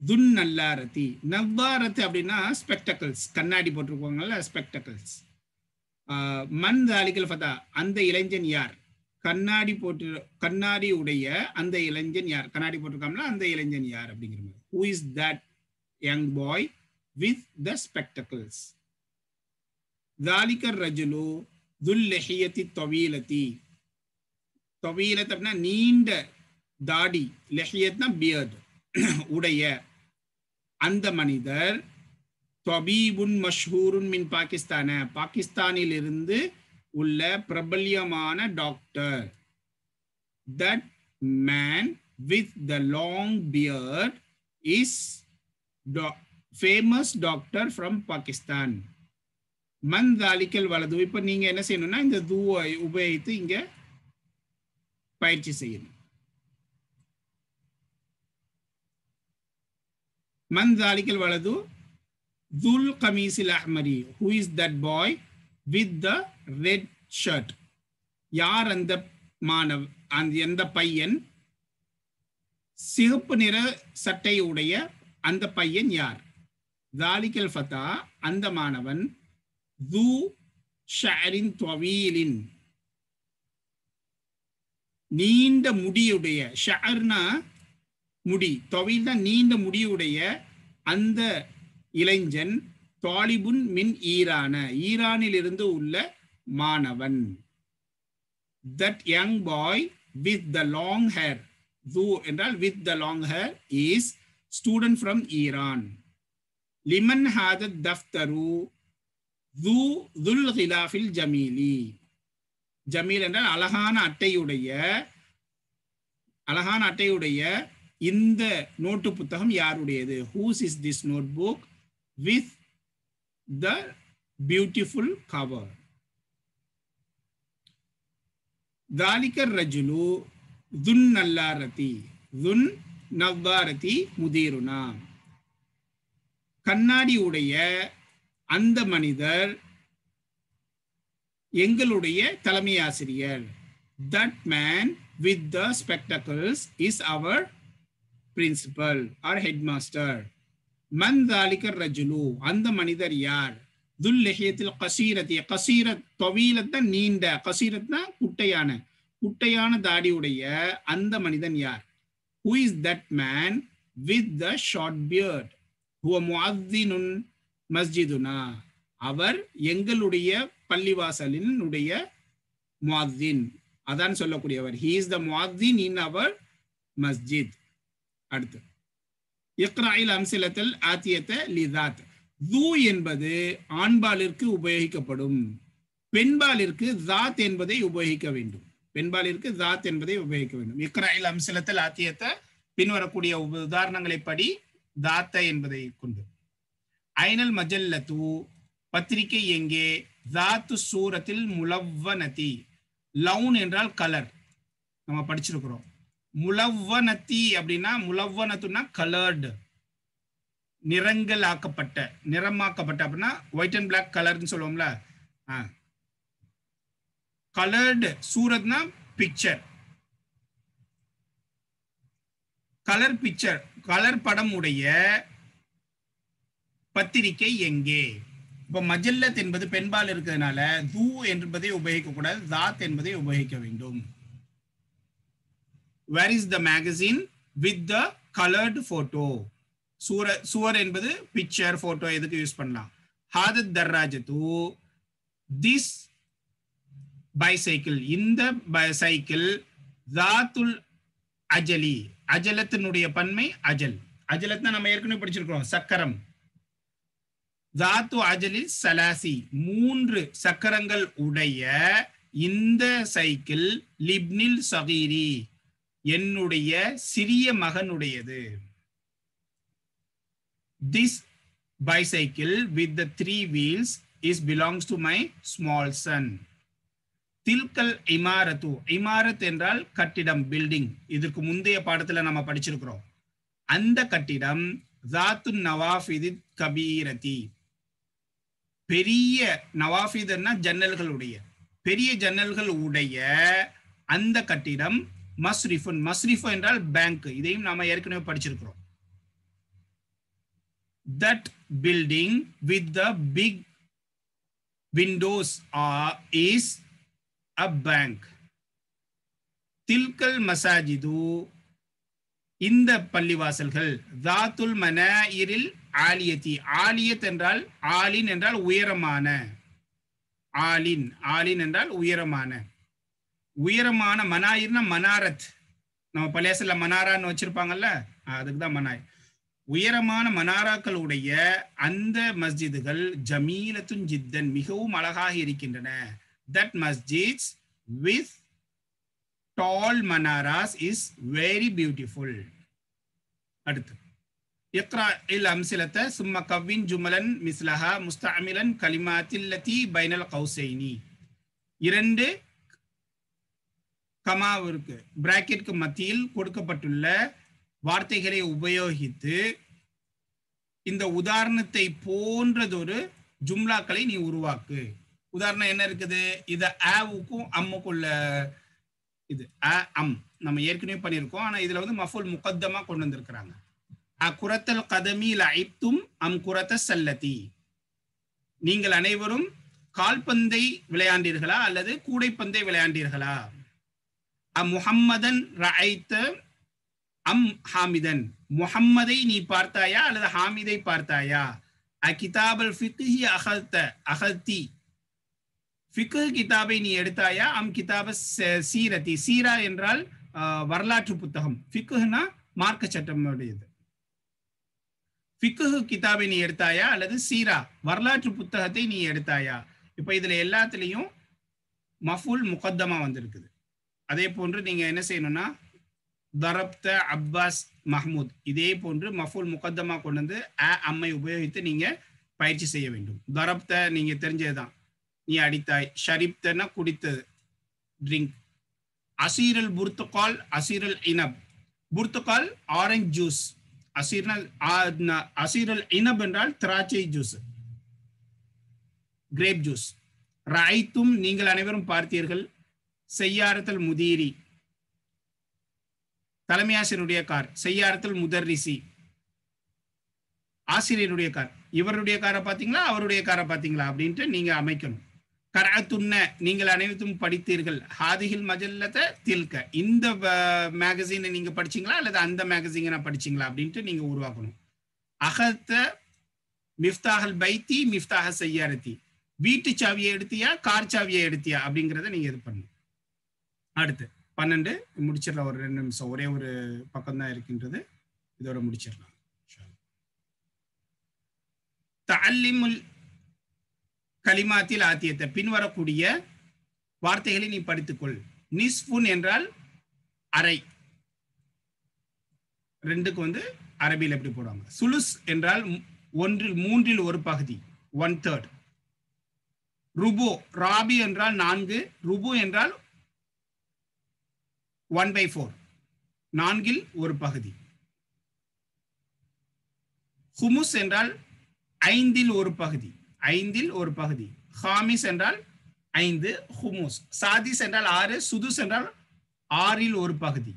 துன் நல்லாரதி. நவ்வாரத்து அப்படின்னா ஸ்பெக்டக்கிள்ஸ், கண்ணாடி போட்டிருப்பாங்கல்ல, ஸ்பெக்டக்கிள்ஸ். மன் தாலிக்கல் ஃபதா அந்த இளைஞன் யார். கண்ணாடி கண்ணாடி உடைய அந்த இளைஞன் யார், கண்ணாடி போட்டிருக்காங்களா அந்த இளைஞன் யார் அப்படிங்கிற மாதிரி. Who is that young boy with the spectacles. தாலிக்கர் ரஜுலு துல் லஹியத்தி தவீலதி. தவீலத் அப்படின்னா நீண்ட தாடி, லஹியத்னா பியர்ட் உடைய அந்த மனிதர். தபீபுன் மஷ்ஹூருன் மின் பாகிஸ்தான பாகிஸ்தானில் இருந்து உள்ள பிரபல்யமான doctor. That man with the long beard is famous doctor from Pakistan. மன் தாலிக்கல் வலது. இப்ப நீங்க என்ன செய்யணும்னா இந்த துவை உபயோகித்து இங்க பயிற்சி செய்யணும். மன் தாலிக்கல் வலது துல் கமீசில் அஹ்மரி. Who is that boy with the red shirt. யார் அந்த எந்த பையன், சிவப்பு நிற சட்டை உடைய அந்த பையன் யார். தாலிக்கல் ஃபதா அந்த மாணவன். து ஷஅரின் தவீலின் நீண்ட முடியுடைய. ஷஅர்னா முடி, தவீல்னா நீண்ட முடியுடைய அந்த இளைஞன். தாலிபுன் மின் ஈரான ஈரானில் இருந்து உள்ள மாணவன். That young boy with the long hair. து என்றால் with the long hair is student from Iran. லிமன் ஹாதத் தஃப்தரு துல் கிலாஃபில் ஜமீலி. ஜமீல் என்றால் அழகான அட்டையுடைய இந்த நோட்டு புத்தகம் யாருடையது. Whose is this notebook with the beautiful cover. தாலிகர் ரஜுலு துன் நல்லாரதி துன் நவ்வாரதி முதீருனா. கண்ணாடி உடைய அந்த மனிதர் எங்களுடைய தலைமை ஆசிரியர். That man with the spectacles is our principal or headmaster. மன் தாலிகர் ரஜுலு, அந்த மனிதர் யார்? துல் லஹியத்தில் கசீரத்தி, கசீரத் தவீலத்தான் நீண்ட, கசீரத்னா குட்டையான, குட்டையான தாடியுடைய அந்த மனிதன் யார்? Who is that man with the short beard? huwa muadhdhinun masjiduna. அவர் எங்களுடைய பள்ளிவாசலின் உடைய முஅத்தின், அதான் சொல்லக்கூடியவர். he is the muadhdhin in our masjid. அடுத்து இக்ராயில் அம்சிலத்தல் ஆத்தியத்த லிதாத். து என்பது ஆண்பாலிற்கு உபயோகிக்கப்படும், பெண்பாலிற்கு தாத் என்பதை உபயோகிக்க வேண்டும். பெண்பாலிற்கு தாத் என்பதை உபயோகிக்க வேண்டும். இக்ராயில் அம்சிலத்தல் ஆத்தியத்த, பின்வரக்கூடிய உதாரணங்களை படி தாத்த என்பதை கொண்டு. ஐனல் மஜல்லத்து, பத்திரிகை எங்கே? தாத்து சூரத்தில் முலவ்வனதி. லவுன் என்றால் கலர், நம்ம படிச்சிருக்கிறோம். முலவ்வனதி அப்படின்னா, முலவ்வனத்துனா கலர்டு, நிறங்கள் ஆக்கப்பட்ட, நிறமாக்கப்பட்ட, அப்படின்னா ஒயிட் அண்ட் பிளாக் கலர்னு சொல்லுவோம்ல. கலர்டு சூரத்னா பிக்சர், கலர் பிக்சர், கலர் படம் உடைய பத்திரிகை எங்கே? இப்ப மஜல்லத் என்பது பெண்பால் இருக்கிறதுனால து என்பதை உபயோகிக்க கூடாது, தாத் என்பதை உபயோகிக்க வேண்டும். Where is the magazine with the colored photo? சுவர் என்பது பிக்சர், போட்டோ எதுக்கு யூஸ் பண்ணலாம். ஹாதத் தர்ராஜத்து, திஸ் பைசைக்கிள், இந்த சைக்கிள். தாத்துல் அஜலி, அஜலத்தினுடைய பன்மை அஜல். அஜலத்னா நம்ம ஏற்கனவே படிச்சிருக்கிறோம், சக்கரம். தாத்து அஜலி சலாசி, 3 சக்கரங்கள் உடைய இந்த சைக்கிள். லிப்னில் சகீரி, என்னுடைய சிறிய மகனுடையது. This bicycle with the 3 wheels is belongs to my small son. தில்கல் இமாரத்து, Imarat என்றால் கட்டிடம், பில்டிங். இதற்கு முந்தைய பாடத்துல நம்ம படிச்சிருக்கிறோம். அந்த கட்டிடம் தாத்து நவாஃபிதி கபீரதி, பெரிய நவாஃபிதுன்னா ஜன்னல்களுடைய, பெரிய ஜன்னல்கள் உடைய அந்த கட்டிடம். மஸ்ரிஃபுன், மஸ்ரிஃபு என்றால் பேங்க், இதையும் நாம ஏற்கனவே படிச்சிருக்கிறோம். That building with the big windows is a bank. தில்கல் மசாஜிது, இந்த பள்ளிவாசல்கள். தாத்துல் மனாயிரில் ஆலியத்தி, ஆலியத் என்றால், ஆலின் என்றால் உயரமான, ஆலின், ஆலின் என்றால் உயரமான, உயரமான. மனாயிர்னா மனாரத், நம்ம பள்ளியாசல்ல மனாரான்னு வச்சிருப்பாங்கல்ல, அதுக்கு தான் மனாய். உயரமான மனாராக்களுடைய அந்த மஸ்ஜிதுகள் ஜமீலத்துன் ஜித்தன், மிகவும் அழகாக இருக்கின்றன. That masjids with tall manaras is very beautiful. அடுத்து இக்ரா இல் அம்சிலத சும்ம கவ்வின் ஜுமலன் மிஸ்லஹா முஸ்தஅமிலன் கலிமாத்தில் லதி பைனல் கௌசைனி. 2 கமாவிற்கு பிராக்கெட்க்கு மத்தியில் கொடுக்கப்பட்டுள்ள வார்த்தைகளை உபயோகித்து இந்த உதாரணத்தை போன்றதொரு ஜும்லாக்களை நீ உருவாக்கு. உதாரணம் என்ன இருக்குது? இது ஆவுக்கும் அம்முக்குள்ள, இது அம் நம்ம ஏற்கனவே பண்ணியிருக்கோம். ஆனா இதுல வந்து மஃபூல் முகத்தமா கொண்டு வந்திருக்கிறாங்க. குரத்தல் கதமி லைத்தும் அம் குரத்த சல்லதி, நீங்கள் அனைவரும் கால்பந்தை விளையாண்டீர்களா அல்லது கூடைப்பந்தை விளையாண்டீர்களா? முஹம்மதன் ரஐத்த அம் ஹாமிதன், முஹம்மதை நீ பார்த்தாயா அல்லது ஹாமிதை பார்த்தாயா? கிதாபல் ஃபிக்ஹி அகல்த அகல்தி, ஃபிக்ஹ் கிதாபை நீ எடுத்தாயா? அம் கிதாப சீரதி, சீரா என்றால் வரலாற்று புத்தகம், ஃபிக்ஹ்னா மார்க்க சட்டம் உடையது. ஃபிக்ஹ் கிதாபை நீ எடுத்தாயா அல்லது சீரா வரலாற்று புத்தகத்தை நீ எடுத்தாயா? இப்ப இதுல எல்லாத்துலயும் மஃபூல் முகத்தமா வந்திருக்குது. அதே போன்று நீங்க என்ன செய்யணும்னா தரப்த அப்பாஸ் மஹ்மூத், இதே போன்று மஃபூல் முகத்தமா கொண்டு வந்து அம்மை உபயோகித்து நீங்க பயிற்சி செய்ய வேண்டும். தரப்த நீங்க தெரிஞ்சதுதான், நீ அடித்தாய். ஷரிப்தனா குடித்தது, ட்ரிங்க். அசீரல் புர்துகால் அசீரல் இனப். புர்துகால் ஆரஞ்சு ஜூஸ். அசீரல் இனப் என்றால் திராட்சை ஜூஸ், கிரேப் ஜூஸ். ராய்த்தும் நீங்கள் அனைவரும் பார்த்தீர்கள். செய்யாரத்தல் முதீரி தலைமை ஆசிரியருடைய கார். செய்யாரத்தல் முதர்ரிசி ஆசிரியருடைய கார். இவருடைய காரை பார்த்தீங்களா அவருடைய காரை பார்த்தீங்களா அப்படின்ட்டு நீங்க அமைக்கணும். கராத்துன்ன நீங்கள் அனைவரும் படித்தீர்கள். ஹாதிஹில் மஜல்லத தில்க இந்த மேகசீனை நீங்க படிச்சீங்களா அல்லது அந்த மேகசீனை படிச்சீங்களா அப்படின்ட்டு நீங்க உருவாக்கணும். அகத்த மிஃப்தாஹல் பைத்தி மிஃப்தாஹ செய்யாரத்தி வீட்டு சாவியை எடுத்தியா கார் சாவியை எடுத்தியா அப்படிங்கிறத நீங்க இது பண்ணணும். அடுத்து 12 முடிச்சிடலாம். ஒரு 2 நிமிஷம், ஒரே ஒரு பக்கம் தான் இருக்கின்றது, இதோட முடிச்சிடலாம். தஅல்லிமுல் கலிமாத்தில் ஆத்தியத்தை பின்வரக்கூடிய வார்த்தைகளை நீ படித்துக்கொள். நிஸ்ஃபுன் என்றால் அரை. 2க்கு அரபியில் எப்படி போடுவாங்க. சுலுஸ் என்றால் 1/3 ஒரு பகுதி, 1/3. ருபு ராபி என்றால் 4. ருபு என்றால் 1/4, 4ல் ஒரு பகுதி. ஹுமுஸ் என்றால் 5ல் ஒரு பகுதி, 5ல் ஒரு பகுதி. ஹாமிஸ் என்றால் 5, ஹுமுஸ். சாதிஸ் என்றால் 6, சுதுஸ் என்றால் 6ல் ஒரு பகுதி.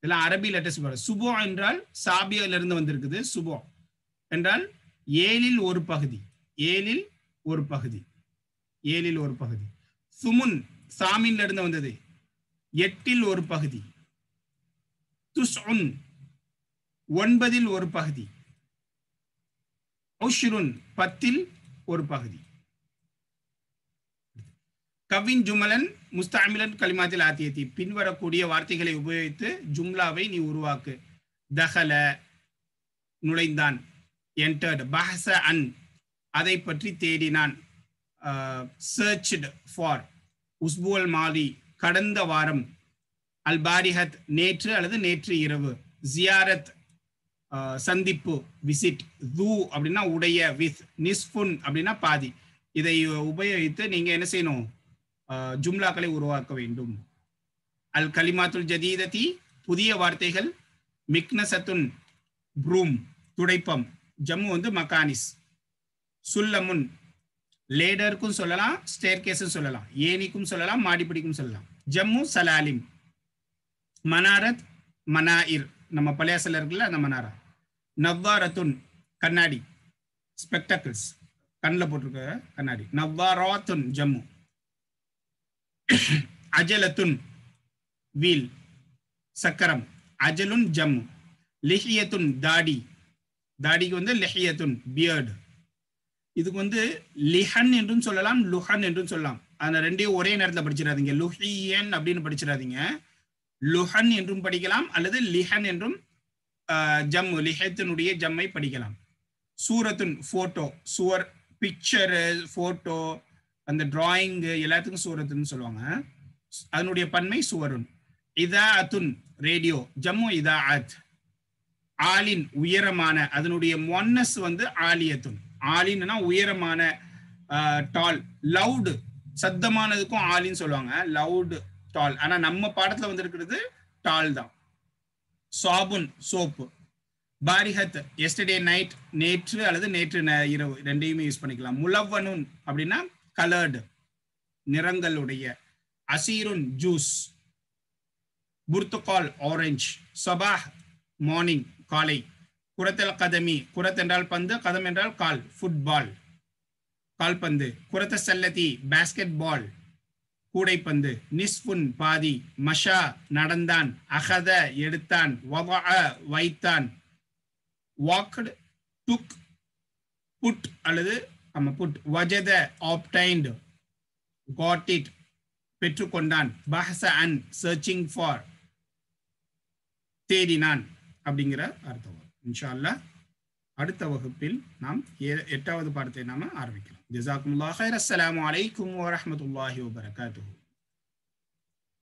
இதெல்லாம் அரபி லெட்டர்ஸ். சுபோ என்றால் சாபியில இருந்து வந்திருக்குது. சுபோ என்றால் 7ல் ஒரு பகுதி, 7ல் ஒரு பகுதி, 7ல் ஒரு பகுதி. சுமுன் சாமின்ல இருந்து வந்தது, 8ல் ஒரு பகுதி. துஸ்உன் 9ல் ஒரு பகுதி. உஷ்ருன் 10ல் ஒரு பகுதி. கவின் ஜுமலன் முஸ்தஅமிலன் கலிமாத்தில் ஆத்தியத்தி பின்வரக்கூடிய வார்த்தைகளை உபயோகித்து ஜும்லாவை நீ உருவாக்கு. தஹல நுழைந்தான், என்டர்ட். பஹஸ அன் அதை பற்றி தேடினான், சர்ச்ட் ஃபார். உஸ்புல் மாலி கடந்த வாரம். அல் பாரிஹத் நேற்று அல்லது நேற்று இரவு. ஜியாரத் சந்திப்பு, விசிட். ஜூ அப்படின்னா உடைய, வித். நிஸ்ஃபுன் அப்படின்னா பாதி. இதை உபயோகித்து நீங்க என்ன செய்யணும், ஜும்லாக்களை உருவாக்க வேண்டும். அல் கலிமாத்துல் ஜதீததி புதிய வார்த்தைகள். மிக்னசத்துன் ப்ரூம் துடைப்பம், ஜம்மு மக்கானிஸ். சுல்லமுன் லேடருக்கும் சொல்லலாம், ஸ்டேர்கேஸும் சொல்லலாம், ஏனிக்கும் சொல்லலாம், மாடிப்படிக்கும் சொல்லலாம். ஜம்மு சலாலிம். மனாரத் மனாயிர், நம்ம பழையாசல இருக்குல்ல அந்த மனாரா. நவ்வாரத்துன் கண்ணாடி, ஸ்பெக்டக்கிள்ஸ், கண்ணில் போட்டிருக்க கண்ணாடி. நவ்வாராத்துன் ஜம்மு. அஜலத்துன் வீல், சக்கரம். அஜலுன் ஜம்மு. லிஹியத்துன் தாடி, தாடிக்கு லிஹியத்துன் பியர்டு. இதுக்கு லிஹன் என்றும் சொல்லலாம், லுஹன் என்றும் சொல்லலாம். அந்த ரெண்டையும் ஒரே நேரத்தில் படிச்சிடாதீங்க. லுஹியன் அப்படின்னு படிச்சிடாதீங்க. லுஹன் என்றும் படிக்கலாம் அல்லது லிஹன் என்றும் ஜம்மு லிஹத்தினுடைய ஜம்மை படிக்கலாம். சூரத்துன் போட்டோ, சுவர் பிக்சர், போட்டோ, அந்த டிராயிங் எல்லாத்துக்கும் சூரத்துன்னு சொல்லுவாங்க. அதனுடைய பன்மை சுவருன். இதாஅத்துன் ரேடியோ, ஜம்மு இதாஅத். ஆலின் உயரமான, அதனுடைய முன்னஸ் ஆலியத்துன். ஆலின்னா உயரமான, டால். லவுடு சத்தமானதுக்கும் ஆலின்னு சொல்லுவாங்க, லவுடு டால். ஆனா நம்ம பாடத்துல இருக்கிறது டால் தான். சாபுன் சோப்பு. பாரிஹத் எஸ்டர்டே நைட், நேற்று அல்லது நேற்று இரவு, ரெண்டையுமே யூஸ் பண்ணிக்கலாம். முலவ்வனுன் அப்படின்னா கலர்டு, நிறங்களுடைய. அசீருன் ஜூஸ். புர்துகால் ஆரஞ்சு. சபாஹ் மார்னிங் காலை. குரத்தல் கதமி, குரத் என்றால் பந்து, கதம் என்றால் கால், ஃபுட்பால் கால்பந்து. குரத்த சல்லதி பாஸ்கெட் பால் கூடைப்பந்து. நிஸ்ஃபுன் பாதி. மஷா நடந்தான். அகத எடுத்தான். வதஅ வைத்தான். வாக்டு டுக் புட் அல்லது புட். வஜத ஆப்டைன்டு காட் இட் பெற்றுக்கொண்டான். பஹஸ அன் சர்ச்சிங் ஃபார் தேடினான் அப்படிங்கிற அர்த்தம். இன்ஷா அல்லாஹ் அடுத்த வகுப்பில் நாம் 8வது பாடத்தை நாம ஆரம்பிக்கலாம். ஜஸாக்குமுல்லாஹ் கைர். அஸ்ஸலாமு அலைக்கும் வரஹ்மத்துல்லாஹி வபரகாத்துஹு.